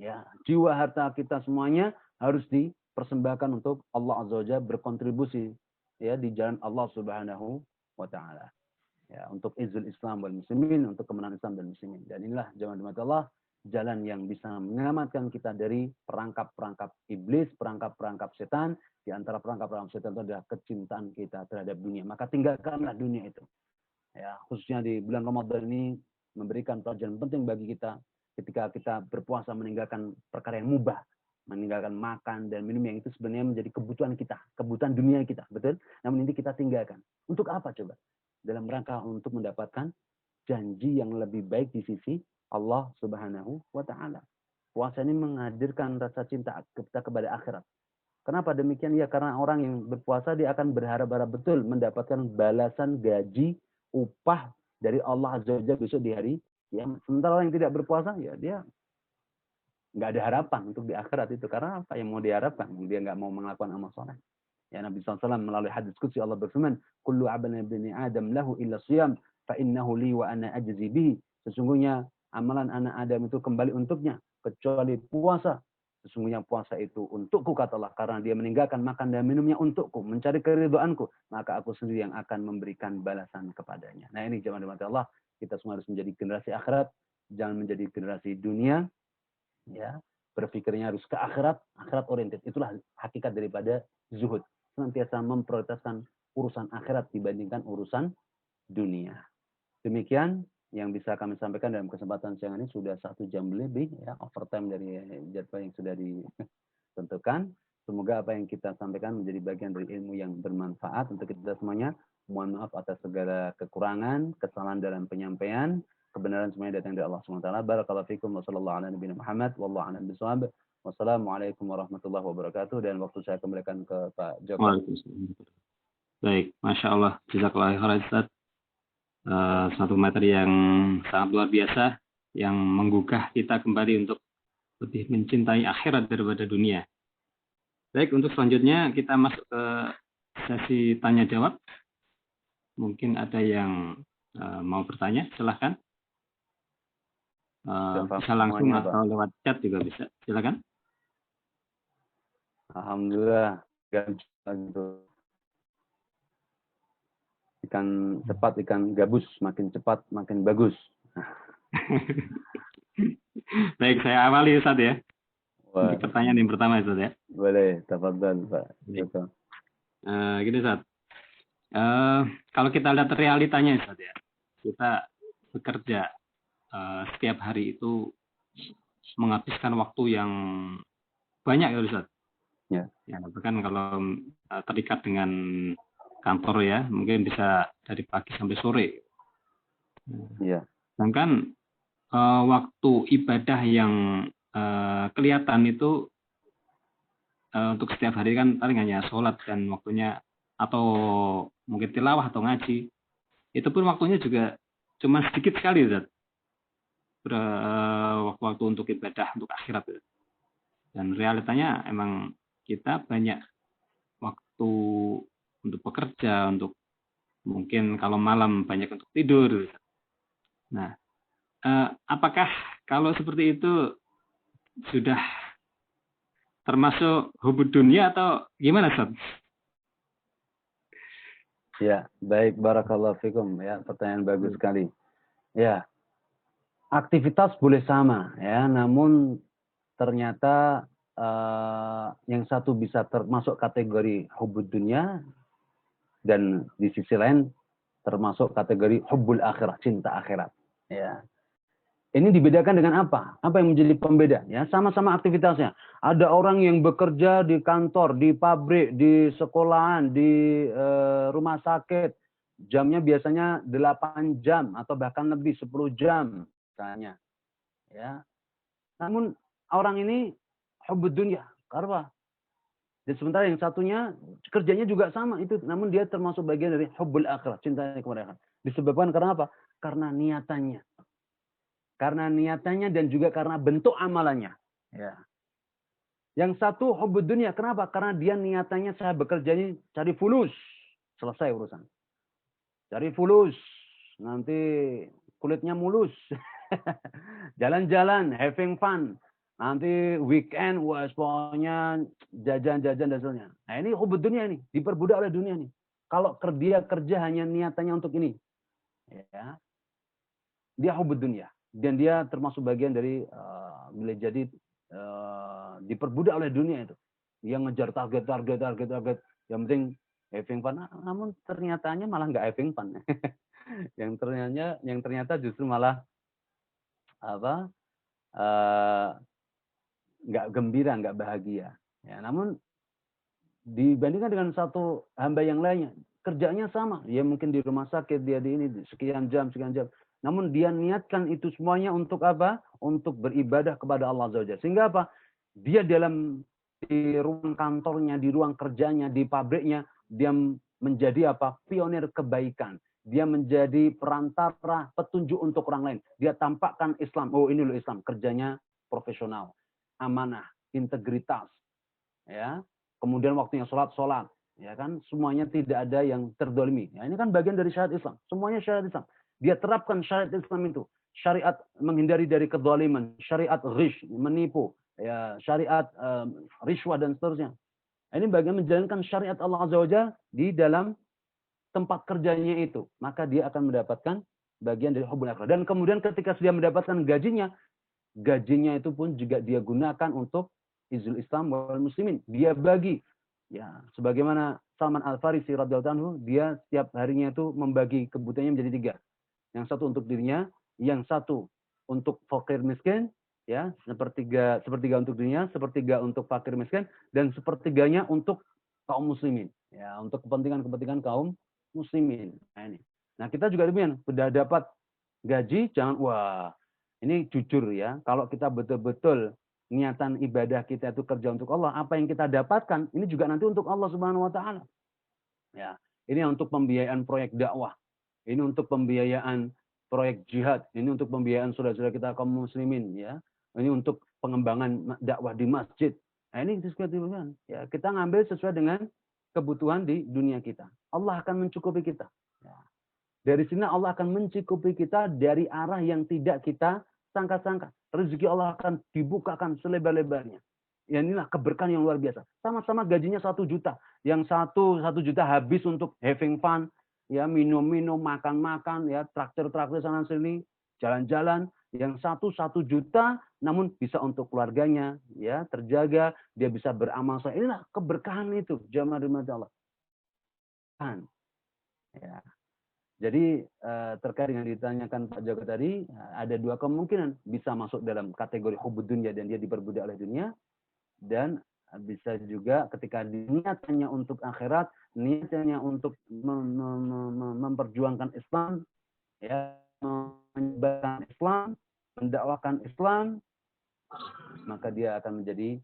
ya, jiwa harta kita semuanya harus dipersembahkan untuk Allah Azza wa Jalla, berkontribusi ya di jalan Allah Subhanahu wa taala. Ya, untuk izul Islam wal muslimin, untuk kemenangan Islam dan muslimin. Dan inilah jamaah Allah, jalan yang bisa menyelamatkan kita dari perangkap-perangkap iblis, perangkap-perangkap setan. Di antara perangkap-perangkap setan itu adalah kecintaan kita terhadap dunia. Maka tinggalkanlah dunia itu. Ya, khususnya di bulan Ramadan ini memberikan pelajaran penting bagi kita ketika kita berpuasa, meninggalkan perkara yang mubah, meninggalkan makan dan minum yang itu sebenarnya menjadi kebutuhan kita, kebutuhan dunia kita, betul? Namun ini kita tinggalkan. Untuk apa coba? Dalam rangka untuk mendapatkan janji yang lebih baik di sisi Allah Subhanahu wa taala. Puasa ini menghadirkan rasa cinta kita kepada akhirat. Kenapa demikian? Ya karena orang yang berpuasa dia akan berharap-harap betul mendapatkan balasan gaji, upah dari Allah Azza wa Jalla besok di hari kiamat. Sementara orang yang tidak berpuasa, ya dia nggak ada harapan untuk di akhirat itu. Karena apa yang mau diharapkan? Dia nggak mau melakukan amal soleh. Ya Nabi SAW melalui hadis qudsi Allah berfirman, "Kullu 'amalin ibni Adam lahu illa shiyam, fa innahu li wa ana ajzi bihi." Sesungguhnya amalan anak Adam itu kembali untuknya kecuali puasa. Sesungguhnya puasa itu untukku, kata Allah, karena dia meninggalkan makan dan minumnya untukku, mencari keridhaanku, maka aku sendiri yang akan memberikan balasan kepadanya. Nah ini jemaah Allah, kita semua harus menjadi generasi akhirat, jangan menjadi generasi dunia. Ya, berpikirnya harus ke akhirat, akhirat oriented. Itulah hakikat daripada zuhud. Senantiasa memprioritaskan urusan akhirat dibandingkan urusan dunia. Demikian yang bisa kami sampaikan dalam kesempatan siang ini. Sudah 1 jam lebih, ya, overtime dari jadwal yang sudah ditentukan. Semoga apa yang kita sampaikan menjadi bagian dari ilmu yang bermanfaat untuk kita semuanya. Mohon maaf atas segala kekurangan, kesalahan dalam penyampaian. Kebenaran semuanya datang dari Allah SWT. Barakallahu fikum wa sallallahu ala nabiyina Muhammad wallahu a'lam bishawab. Wassalamualaikum warahmatullahi wabarakatuh. Dan waktu saya kembalikan ke Pak Joko. Waalaikumsalam. Baik, Masya Allah. Jazakallahu khairan, Ustaz. Satu materi yang sangat luar biasa, yang menggugah kita kembali untuk lebih mencintai akhirat daripada dunia. Baik, untuk selanjutnya kita masuk ke sesi tanya jawab. Mungkin ada yang mau bertanya, silahkan. Bisa langsung atau lewat chat juga bisa. Silakan. Alhamdulillah. Ikan cepat, ikan gabus, makin cepat, makin bagus. Baik, saya awali Ustaz ya. Untuk pertanyaan yang pertama Ustaz ya. Boleh, tafadhal Pak. Gini Ustaz. Kalau kita lihat realitanya Ustaz ya. Kita bekerja setiap hari itu menghabiskan waktu yang banyak ya Ustaz. Ya. Ya, bahkan kalau terikat dengan kantor ya, mungkin bisa dari pagi sampai sore. Ya. Sedangkan waktu ibadah yang kelihatan itu untuk setiap hari kan paling hanya sholat dan waktunya, atau mungkin tilawah atau ngaji. Itu pun waktunya juga cuma sedikit sekali Ustaz. Waktu-waktu untuk ibadah, untuk akhirat. Dan realitanya emang kita banyak waktu untuk bekerja, untuk mungkin kalau malam banyak untuk tidur. Nah, apakah kalau seperti itu sudah termasuk hubud dunia atau gimana, Ustaz? Ya, baik, barakallahu fikum. Ya, pertanyaan bagus sekali. Ya, aktivitas boleh sama, ya, namun ternyata yang satu bisa termasuk kategori hubud dunia, dan di sisi lain termasuk kategori hubbul akhirah, cinta akhirat. Ya. Ini dibedakan dengan apa? Apa yang menjadi pembeda? Ya, sama-sama aktivitasnya. Ada orang yang bekerja di kantor, di pabrik, di sekolahan, di rumah sakit. Jamnya biasanya 8 jam atau bahkan lebih 10 jam misalnya. Ya. Namun orang ini hubbud dunya. Karena dan sementara yang satunya kerjanya juga sama itu, namun dia termasuk bagian dari hubbul akhirah, cintanya kepada akhirat. Disebabkan karena apa? Karena niatannya. Karena niatannya dan juga karena bentuk amalannya. Ya. Yang satu hubbud dunya. Kenapa? Karena dia niatannya saya bekerjanya cari fulus. Selesai urusan. Cari fulus. Nanti kulitnya mulus. Jalan-jalan, having fun. Nanti weekend, wah pokoknya jajan-jajan dan sebagainya. Nah ini hubbud dunya ini. Diperbudak oleh dunia ini. Kalau dia kerja hanya niatannya untuk ini. Ya, dia hubbud dunya. Dan dia termasuk bagian dari bila jadi diperbudak oleh dunia itu. Dia ngejar target. Yang penting having fun. Namun ternyatanya malah nggak having fun. yang ternyata justru malah apa? Nggak gembira, nggak bahagia. Ya, namun dibandingkan dengan satu hamba yang lainnya, kerjanya sama. Dia mungkin di rumah sakit, dia di ini sekian jam. Namun dia niatkan itu semuanya untuk apa? Untuk beribadah kepada Allah Azza wa Jalla. Sehingga apa? Dia di ruang kantornya, di ruang kerjanya, di pabriknya, dia menjadi apa? Pionir kebaikan. Dia menjadi perantara petunjuk untuk orang lain. Dia tampakkan Islam. Oh, ini loh Islam. Kerjanya profesional, amanah, integritas. Ya. Kemudian waktunya sholat. Ya kan? Semuanya tidak ada yang terdolimi. Ya, ini kan bagian dari syariat Islam. Semuanya syariat Islam. Dia terapkan syariat Islam itu. Syariat menghindari dari kezaliman, syariat ghish, menipu, ya, syariat rishwah dan seterusnya. Ini bagian menjalankan syariat Allah Azza wa Jalla di dalam tempat kerjanya itu. Maka dia akan mendapatkan bagian dari hubbul akhirah. Dan kemudian ketika dia mendapatkan gajinya itu pun juga dia gunakan untuk izul Islam wal muslimin. Dia bagi. Ya, sebagaimana Salman Al-Farisi radhiyallahu anhu, dia setiap harinya itu membagi kebutuhannya menjadi 3. Yang satu untuk dirinya, yang satu untuk fakir miskin, ya, sepertiga untuk dirinya, sepertiga untuk fakir miskin, dan sepertiganya untuk kaum muslimin, ya, untuk kepentingan kaum muslimin. Nah, ini. Nah, kita juga demikian, sudah dapat gaji, jangan wah, ini jujur ya, kalau kita betul-betul niatan ibadah kita itu kerja untuk Allah, apa yang kita dapatkan ini juga nanti untuk Allah Subhanahu wa taala. Ya, ini untuk pembiayaan proyek dakwah. Ini untuk pembiayaan proyek jihad, ini untuk pembiayaan saudara-saudara kita kaum muslimin, ya. Ini untuk pengembangan dakwah di masjid. Nah, ini diskusikan. Ya, kita ngambil sesuai dengan kebutuhan di dunia kita. Allah akan mencukupi kita. Ya. Dari sini Allah akan mencukupi kita dari arah yang tidak kita sangka-sangka. Rezeki Allah akan dibukakan selebar-lebarnya. Ya, inilah keberkahan yang luar biasa. Sama-sama gajinya 1 juta. Yang 1 juta habis untuk having fun, ya, minum-minum, makan-makan, ya, traktir sana sini, jalan-jalan. Yang 1 juta, namun bisa untuk keluarganya, ya, terjaga, dia bisa beramal soleh. Inilah keberkahan itu, jamaah dimati Allah. Ya. Jadi terkait dengan ditanyakan Pak Joko tadi, ada 2 kemungkinan, bisa masuk dalam kategori hubbud dunya dan dia diperbudak oleh dunia, dan bisa juga ketika niatnya untuk akhirat, niatnya untuk memperjuangkan Islam, ya, menyebarkan Islam, mendakwakan Islam, maka dia akan menjadi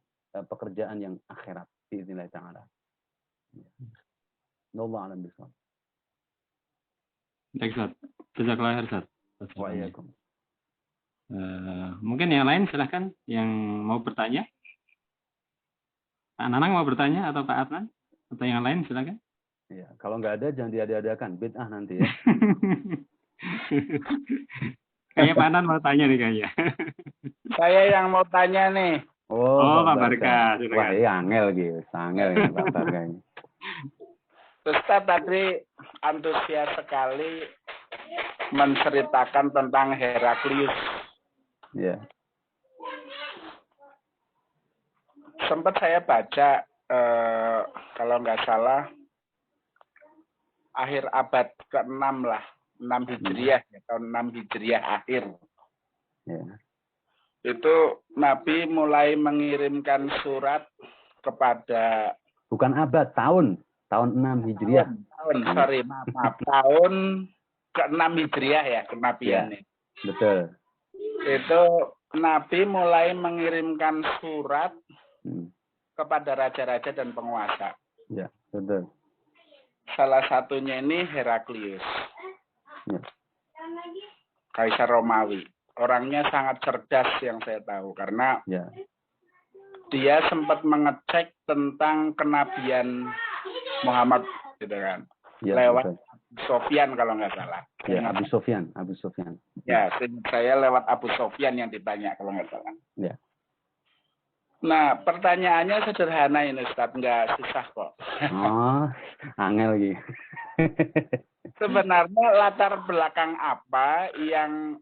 pekerjaan yang akhirat biiznillah taala. Wallahu a'lam bishawab. Baik, Ustaz. Jazakallahu khair, Ustaz. Waalaikumsalam. Mungkin yang lain silahkan yang mau bertanya. Pak Nanang mau bertanya atau Pak Adnan? Atau yang lain silakan. Ya, kalau nggak ada jangan diada-adakan, bid'ah nanti ya. Kayaknya Pak Adnan mau tanya nih kayaknya. Saya yang mau tanya nih. Oh, Pak Barka. Wah, iya angel gitu. Angel ini Pak Barka ini. Ustaz tadi antusias sekali menceritakan tentang Heraklius. Ya. Sempat saya baca, kalau nggak salah, akhir abad ke-6 lah, 6 Hijriah, ya, tahun 6 Hijriah akhir. Ya. Itu Nabi mulai mengirimkan surat kepada Bukan abad, tahun 6 Hijriah. tahun ke-6 Hijriah ya kenabiannya. Betul. Itu Nabi mulai mengirimkan surat kepada raja-raja dan penguasa. Ya, betul. Salah satunya ini Heraklius. Ya. Kaisar Romawi. Orangnya sangat cerdas yang saya tahu karena Ya. dia sempat mengecek tentang kenabian Muhammad gitu kan. Ya, lewat betul. Abu Sofyan kalau nggak salah. Ya, Abu Sofyan. Ya, saya lewat Abu Sofyan yang ditanya kalau nggak salah. Ya. Nah, pertanyaannya sederhana ini Ustaz, nggak susah kok. Oh, angel lagi. Sebenarnya latar belakang apa yang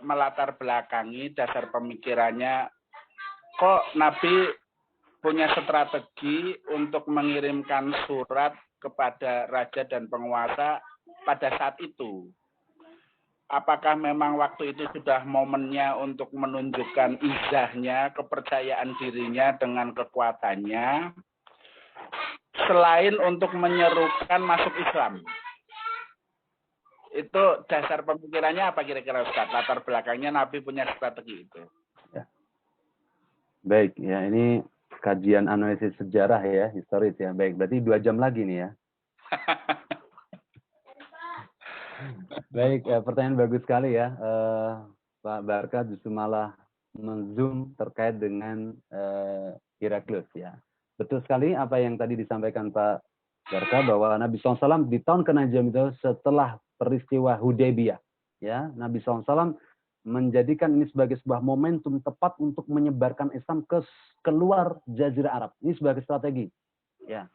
melatar belakangi dasar pemikirannya kok Nabi punya strategi untuk mengirimkan surat kepada raja dan penguasa pada saat itu? Apakah memang waktu itu sudah momennya untuk menunjukkan izahnya, kepercayaan dirinya dengan kekuatannya, selain untuk menyerukan masuk Islam? Itu dasar pemikirannya apa kira-kira Ustaz? Latar belakangnya Nabi punya strategi itu. Ya. Baik, ya ini kajian analisis sejarah ya, historis ya. Baik, berarti 2 jam lagi nih ya. Baik, pertanyaan bagus sekali ya. Pak Barka justru malah men-zoom terkait dengan Heraklius ya. Betul sekali apa yang tadi disampaikan Pak Barka bahwa Nabi SAW di tahun ke-6 itu setelah peristiwa Hudaybiyah, ya Nabi SAW menjadikan ini sebagai sebuah momentum tepat untuk menyebarkan Islam keluar Jazirah Arab. Ini sebagai strategi. Ya,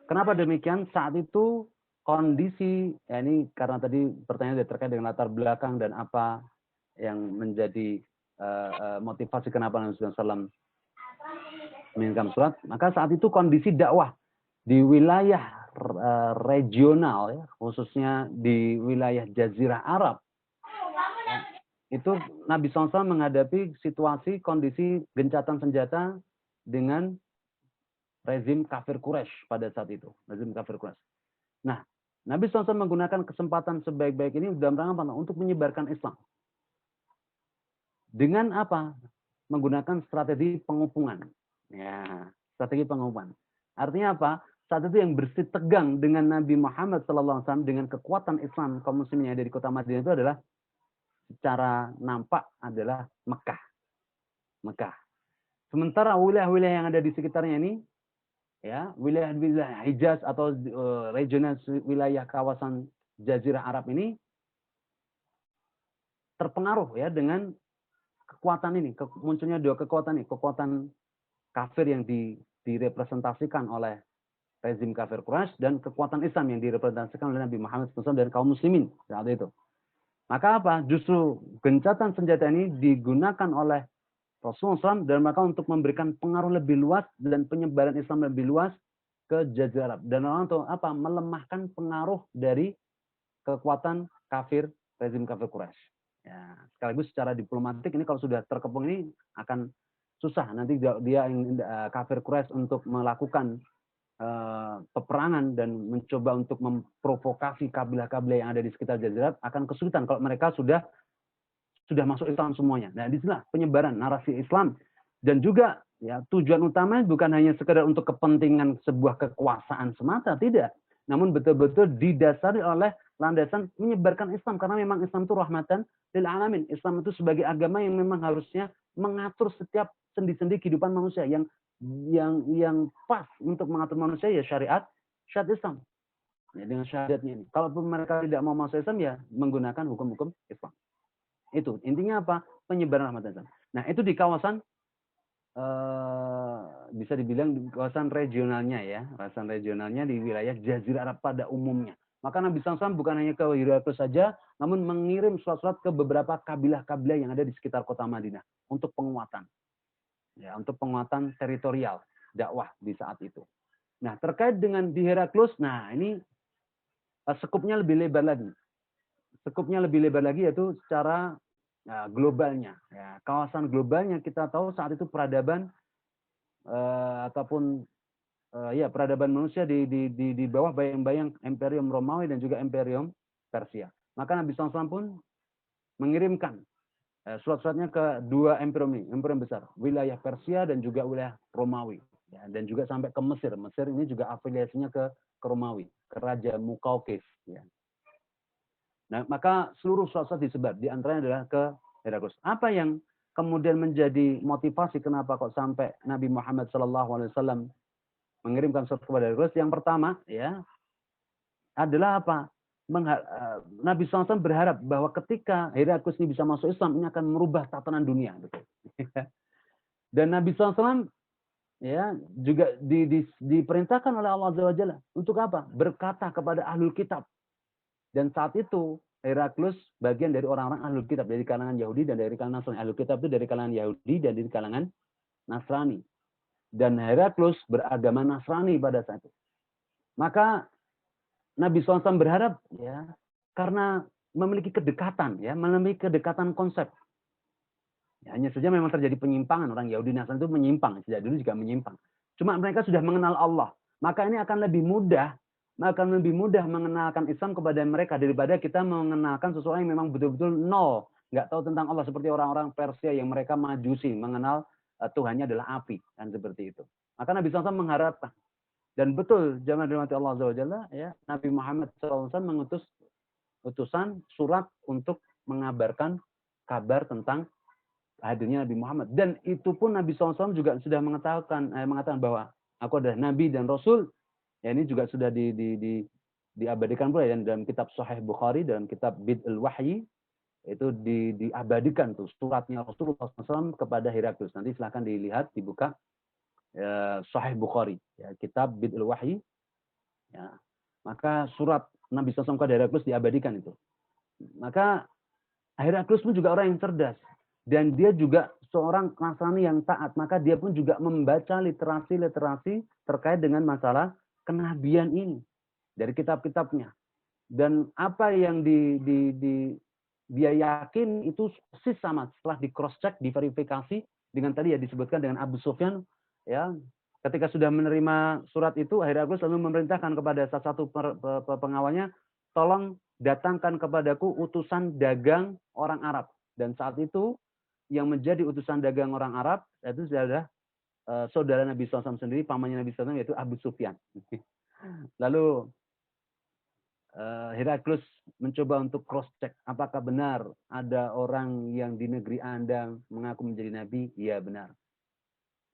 kenapa demikian? Saat itu kondisi, ya ini karena tadi pertanyaan terkait dengan latar belakang dan apa yang menjadi motivasi kenapa Nabi SAW mengirimkan surat. Maka saat itu kondisi dakwah di wilayah regional, ya, khususnya di wilayah Jazirah Arab, ya, itu Nabi SAW menghadapi situasi kondisi gencatan senjata dengan rezim kafir Quraisy pada saat itu, rezim kafir Quraisy. Nah, Nabi SAW menggunakan kesempatan sebaik-baik ini dalam rangka untuk menyebarkan Islam. Dengan apa? Menggunakan strategi pengupungan. Ya, strategi pengupungan. Artinya apa? Saat itu yang bersih tegang dengan Nabi Muhammad SAW dengan kekuatan Islam kaum muslimin yang ada di kota Madinah itu adalah secara nampak adalah Mekah. Mekah. Sementara wilayah-wilayah yang ada di sekitarnya ini, ya wilayah-wilayah Hijaz atau regional wilayah kawasan Jazirah Arab ini terpengaruh ya dengan kekuatan ini, munculnya 2 kekuatan ini, kekuatan kafir yang direpresentasikan oleh rezim kafir Quraisy dan kekuatan Islam yang direpresentasikan oleh Nabi Muhammad SAW dan kaum muslimin saat itu. Maka apa? Justru gencatan senjata ini digunakan oleh Rasulullah SAW dan maka untuk memberikan pengaruh lebih luas dan penyebaran Islam lebih luas ke Jazirah Arab. Dan orang itu apa? Melemahkan pengaruh dari kekuatan kafir, rezim kafir Quraisy. Ya, sekaligus secara diplomatik ini kalau sudah terkepung ini akan susah nanti dia kafir Quraisy untuk melakukan peperangan dan mencoba untuk memprovokasi kabilah-kabilah yang ada di sekitar Jazirah akan kesulitan kalau mereka sudah masuk Islam semuanya. Nah, disinilah penyebaran narasi Islam dan juga ya tujuan utama bukan hanya sekedar untuk kepentingan sebuah kekuasaan semata, tidak. Namun betul-betul didasari oleh landasan menyebarkan Islam karena memang Islam itu rahmatan lil alamin. Islam itu sebagai agama yang memang harusnya mengatur setiap sendi-sendi kehidupan manusia yang pas untuk mengatur manusia ya syariat Islam. Ya, dengan syahadatnya ini. Kalaupun mereka tidak mau masuk Islam ya menggunakan hukum-hukum Islam. Itu intinya apa? Penyebaran rahmat Islam. Nah, itu di kawasan bisa dibilang di kawasan regionalnya ya, kawasan regionalnya di wilayah Jazirah Arab pada umumnya. Maka Nabi SAW bukan hanya ke Heraklius saja, namun mengirim surat-surat ke beberapa kabilah-kabilah yang ada di sekitar kota Madinah untuk penguatan. Ya, untuk penguatan teritorial dakwah di saat itu. Nah, terkait dengan di Heraklius, nah ini Sekupnya lebih lebar lagi. Sekupnya lebih lebar lagi yaitu secara globalnya. Ya, kawasan globalnya kita tahu saat itu peradaban ataupun peradaban manusia di bawah bayang-bayang Imperium Romawi dan juga Imperium Persia. Maka Nabi SAW pun mengirimkan surat-suratnya ke dua imperium ini, imperium besar, wilayah Persia dan juga wilayah Romawi. Ya, dan juga sampai ke Mesir. Mesir ini juga afiliasinya ke Romawi, ke Raja Mukaukis. Ya. Nah, maka seluruh surat-surat disebar, di antaranya adalah ke Heraklus. Apa yang kemudian menjadi motivasi kenapa kok sampai Nabi Muhammad SAW mengirimkan surat kepada Heraklus? Yang pertama, ya, adalah apa? Nabi SAW berharap bahwa ketika Heraklus ini bisa masuk Islam, ini akan merubah tatanan dunia, betul. Dan Nabi SAW ya juga diperintahkan oleh Allah Azza wa Jalla untuk apa? Berkata kepada ahlul kitab. Dan saat itu Heraklus bagian dari orang-orang ahlul kitab, dari kalangan Yahudi dan dari kalangan Nasrani. Ahlul kitab itu dari kalangan Yahudi dan dari kalangan Nasrani. Dan Heraklus beragama Nasrani pada saat itu. Maka Nabi SAW berharap ya karena memiliki kedekatan ya, memiliki kedekatan konsep. Ya, hanya saja memang terjadi penyimpangan, orang Yahudi Nasrani itu menyimpang, sejak dulu juga menyimpang. Cuma mereka sudah mengenal Allah. Maka ini akan lebih mudah mengenalkan Islam kepada mereka daripada kita mengenalkan seseorang yang memang betul-betul nol, nggak tahu tentang Allah, seperti orang-orang Persia yang mereka majusi, mengenal Tuhannya adalah api, kan seperti itu. Maka Nabi SAW mengharapkan, dan betul jamaah dirahmati Allah Azza wa Jalla, ya, Nabi Muhammad SAW mengutus utusan surat untuk mengabarkan kabar tentang hadirnya Nabi Muhammad. Dan itu pun Nabi SAW juga sudah mengatakan bahwa aku adalah Nabi dan Rasul. Ya, ini juga sudah diabadikan pula ya, dalam kitab Sahih Bukhari, dalam kitab Bid'ul Wahyi, itu diabadikan tuh suratnya Rasulullah SAW kepada Heraklus. Nanti silahkan dilihat, dibuka Sahih Bukhari, ya, kitab Bid'ul Wahyi. Ya. Maka surat Nabi SAW kepada Heraklus diabadikan itu. Maka Heraklus pun juga orang yang cerdas. Dan dia juga seorang Nasrani yang taat. Maka dia pun juga membaca literasi terkait dengan masalah kenabian ini dari kitab-kitabnya. Dan apa yang dia yakin itu persis sama setelah di cross check, diverifikasi dengan tadi ya disebutkan dengan Abu Sufyan, ya. Ketika sudah menerima surat itu, Heraklus lalu memerintahkan kepada salah satu pengawalnya, tolong datangkan kepadaku utusan dagang orang Arab. Dan saat itu yang menjadi utusan dagang orang Arab itu adalah saudara Nabi SAW sendiri, pamannya Nabi SAW, yaitu Abu Sufyan. Lalu Heraklus mencoba untuk cross check, apakah benar ada orang yang di negeri Anda mengaku menjadi Nabi? Iya benar.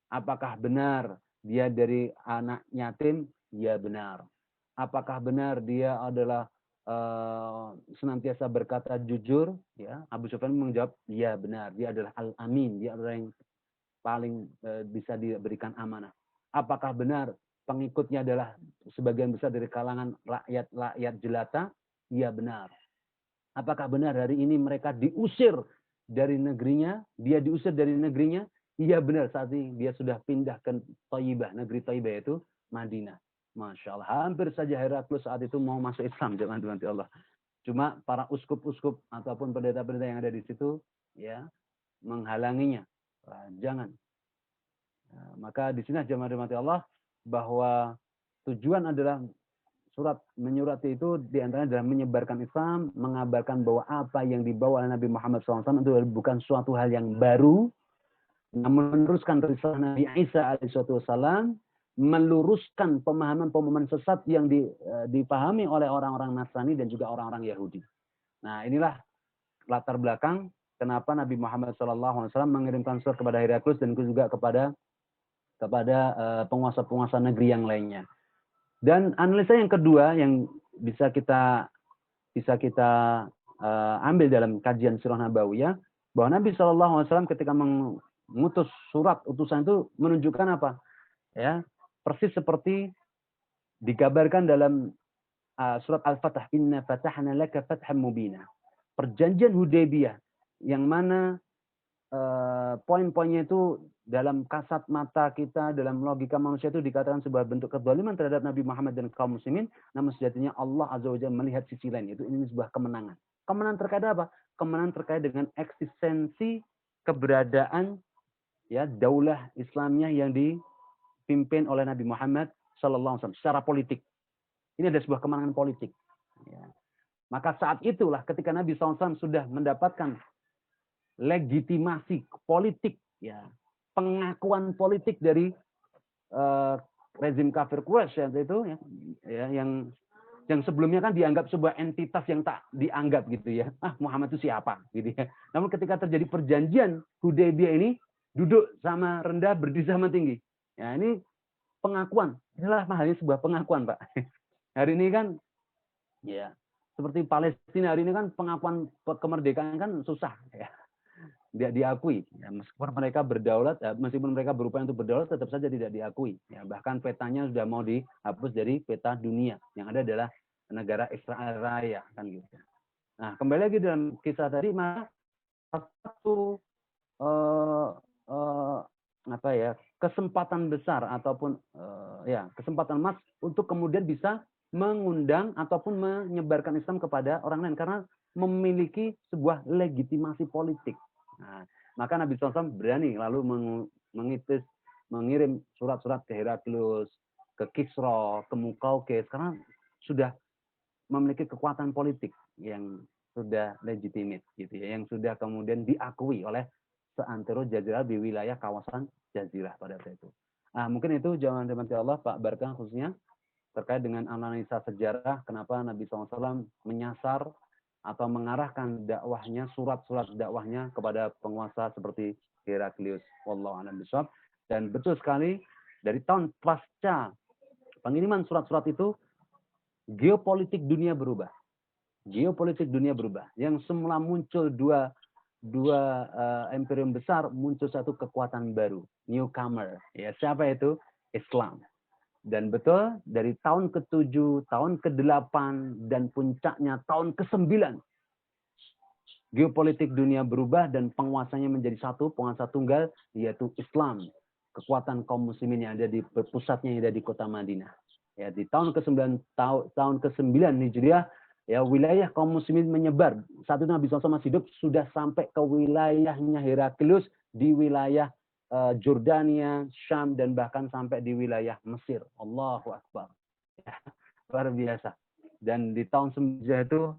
Apakah benar dia dari anak yatim? Iya benar. Apakah benar dia adalah senantiasa berkata jujur? Ya, Abu Sufyan menjawab, iya benar. Dia adalah Al-Amin, dia adalah yang paling bisa diberikan amanah. Apakah benar pengikutnya adalah sebagian besar dari kalangan rakyat jelata? Iya benar. Apakah benar hari ini mereka diusir dari negerinya? Dia diusir dari negerinya? Iya benar, saat ini dia sudah pindah ke Thayyibah, negeri Thayyibah yaitu Madinah. Masya Allah, hampir saja Heraklus saat itu mau masuk Islam, jangan dibantu Allah. Cuma para uskup-uskup ataupun pendeta-pendeta yang ada di situ, ya, menghalanginya. Jangan. Nah, maka di sini jemaah dirahmati Allah bahwa tujuan adalah surat menyurati itu diantaranya adalah menyebarkan Islam, mengabarkan bahwa apa yang dibawa oleh Nabi Muhammad SAW itu bukan suatu hal yang baru, namun meneruskan risalah Nabi Isa alaihissalam, meluruskan pemahaman-pemahaman sesat yang dipahami oleh orang-orang Nasrani dan juga orang-orang Yahudi. Nah, inilah latar belakang kenapa Nabi Muhammad SAW mengirimkan surat kepada Heraklus dan juga kepada penguasa-penguasa negeri yang lainnya. Dan analisa yang kedua yang bisa kita ambil dalam kajian Sirah Nabawiyah, bahwa Nabi SAW ketika mengutus surat utusan itu menunjukkan apa? Ya, persis seperti dikabarkan dalam surat Al-Fatah, Inna fatahna laka fatham mubina. Perjanjian Hudaybiyah yang mana poin-poinnya itu dalam kasat mata kita, dalam logika manusia itu dikatakan sebuah bentuk kezaliman terhadap Nabi Muhammad dan kaum muslimin, namun sejatinya Allah Azza wa Jalla melihat sisi lain, yaitu ini sebuah kemenangan. Kemenangan terkait apa? Kemenangan terkait dengan eksistensi keberadaan ya daulah Islamnya yang dipimpin oleh Nabi Muhammad sallallahu alaihi wasallam secara politik. Ini ada sebuah kemenangan politik. Ya. Maka saat itulah ketika Nabi SAW sudah mendapatkan legitimasi politik, ya, pengakuan politik dari rezim kafir Quraisy itu, ya, yang sebelumnya kan dianggap sebuah entitas yang tak dianggap gitu ya. Muhammad itu siapa gitu ya. Namun ketika terjadi perjanjian Hudaybiyah ini, duduk sama rendah, berdiri sama tinggi. Ya, ini pengakuan. Inilah halnya sebuah pengakuan, Pak. Hari ini kan ya seperti Palestina hari ini kan pengakuan kemerdekaan kan susah ya. Tidak diakui ya, meskipun mereka berdaulat, meskipun mereka berupaya untuk berdaulat tetap saja tidak diakui ya, bahkan petanya sudah mau dihapus dari peta dunia, yang ada adalah negara Israel Raya kan gitu. Nah, kembali lagi dalam kisah tadi, maka satu kesempatan besar ataupun kesempatan emas untuk kemudian bisa mengundang ataupun menyebarkan Islam kepada orang lain karena memiliki sebuah legitimasi politik. Nah, maka Nabi SAW berani lalu mengirim surat-surat ke Heraklius, ke Kisra, ke Mukaukis, karena sudah memiliki kekuatan politik yang sudah legitimate gitu ya, yang sudah kemudian diakui oleh seantero jazirah di wilayah kawasan jazirah pada saat itu. Nah, mungkin itu jangan dimati Allah Pak Barkah khususnya terkait dengan analisa sejarah kenapa Nabi SAW menyasar atau mengarahkan dakwahnya, surat-surat dakwahnya kepada penguasa seperti Heraklius. Wallahu a'lam bishawab. Dan betul sekali dari tahun pasca pengiriman surat-surat itu geopolitik dunia berubah. Geopolitik dunia berubah. Yang semula muncul dua imperium besar, muncul satu kekuatan baru, newcomer. Ya, siapa itu? Islam. Dan betul dari tahun ke-7, tahun ke-8 dan puncaknya tahun ke-9 geopolitik dunia berubah dan penguasanya menjadi satu, penguasa tunggal yaitu Islam. Kekuatan kaum muslimin yang ada di pusatnya yang ada di kota Madinah. Ya, di tahun ke-9 tahun ke-9 Hijriah ya wilayah kaum muslimin menyebar. Saat itu Nabi SAW masih hidup sudah sampai ke wilayahnya Heraklius di wilayah Jordania, Syam, dan bahkan sampai di wilayah Mesir. Allahu Akbar. Ya, luar biasa. Dan di tahun 9 itu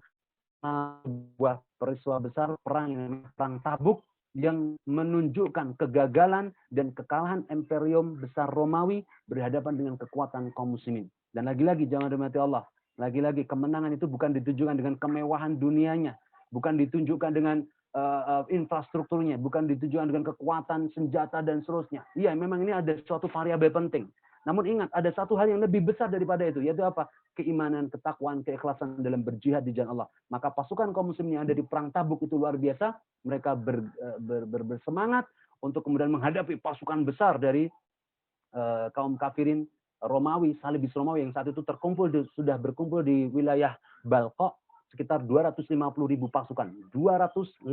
sebuah peristiwa besar perang Tabuk yang menunjukkan kegagalan dan kekalahan imperium besar Romawi berhadapan dengan kekuatan kaum muslimin. Dan lagi-lagi jangan dimati Allah. Lagi-lagi kemenangan itu bukan ditunjukkan dengan kemewahan dunianya, bukan ditunjukkan dengan infrastrukturnya, bukan ditunjukkan dengan kekuatan senjata dan seterusnya. Iya, memang ini ada suatu variabel penting. Namun ingat, ada satu hal yang lebih besar daripada itu, yaitu apa? Keimanan, ketakwaan, keikhlasan dalam berjihad di jalan Allah. Maka pasukan kaum muslimin yang ada di perang Tabuk itu luar biasa. Mereka bersemangat untuk kemudian menghadapi pasukan besar dari kaum kafirin Romawi, Salibis Romawi yang saat itu sudah berkumpul di wilayah Balqa. Sekitar 250.000 pasukan. 250.000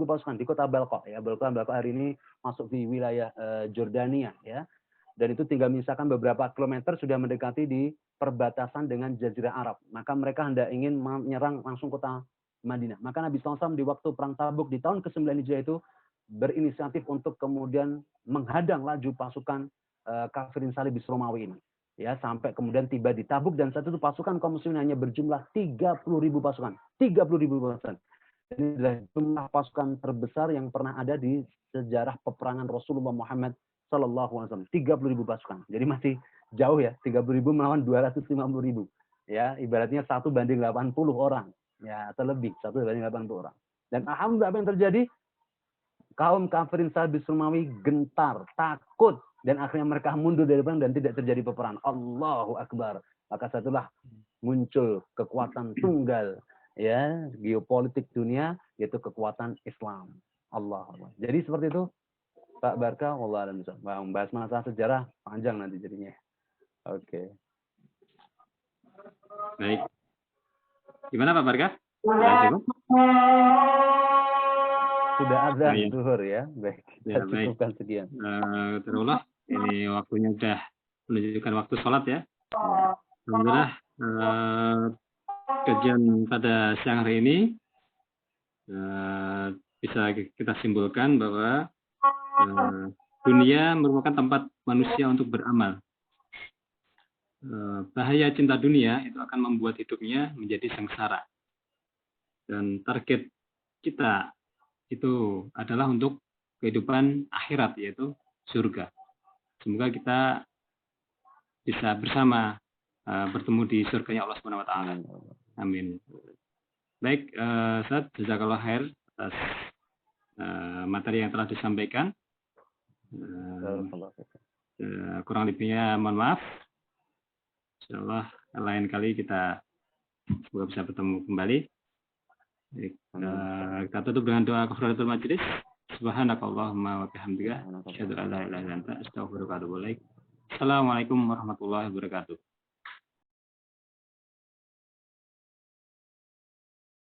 pasukan di kota Balqa. Ya, Balqa hari ini masuk di wilayah Jordania. Ya. Dan itu tinggal misalkan beberapa kilometer sudah mendekati di perbatasan dengan Jazirah Arab. Maka mereka hendak ingin menyerang langsung kota Madinah. Maka Nabi SAW di waktu Perang Tabuk di tahun ke-9 Hijriah itu berinisiatif untuk kemudian menghadang laju pasukan kafirin Salibis Romawi ini. Ya, sampai kemudian tiba di Tabuk dan saat itu pasukan kaum muslimin hanya berjumlah 30.000 pasukan. 30.000 pasukan. Ini adalah jumlah pasukan terbesar yang pernah ada di sejarah peperangan Rasulullah Muhammad Sallallahu Alaihi Wasallam. 30.000 pasukan. Jadi masih jauh ya. 30.000 melawan 250.000. Ya, ibaratnya 1 banding 80 orang. Ya, atau lebih. 1 banding 80 orang. Dan alhamdulillah apa yang terjadi? Kaum kafirin Salibis Romawi gentar, takut. Dan akhirnya mereka mundur dari perang dan tidak terjadi peperangan. Allahu Akbar. Maka satulah muncul kekuatan tunggal ya geopolitik dunia yaitu kekuatan Islam. Allah. Jadi seperti itu Pak Barkah. Allah dan membahas masalah sejarah panjang nanti jadinya. Oke. Baik. Gimana Pak Barkah? Sudah azan Iya. zuhur ya. Baik, Ya, kita baik. cukupkan sekian. Terulah, ini waktunya sudah menunjukkan waktu sholat ya. Alhamdulillah, kajian pada siang hari ini bisa kita simpulkan bahwa dunia merupakan tempat manusia untuk beramal. Bahaya cinta dunia itu akan membuat hidupnya menjadi sengsara. Dan target kita itu adalah untuk kehidupan akhirat, yaitu surga. Semoga kita bisa bersama bertemu di surganya Allah Subhanahu wa taala. Amin. Baik, Ustaz, jazakallah khair atas materi yang telah disampaikan. Kurang lebihnya mohon maaf. Insyaallah lain kali kita semoga bisa bertemu kembali. Baik, kita tutup dengan doa kafaratul majelis. Subhanakallahumma wa bihamdika asyhadu an la ilaha illa anta astaghfiruka wa atubu ilaik. Assalamualaikum warahmatullahi wabarakatuh.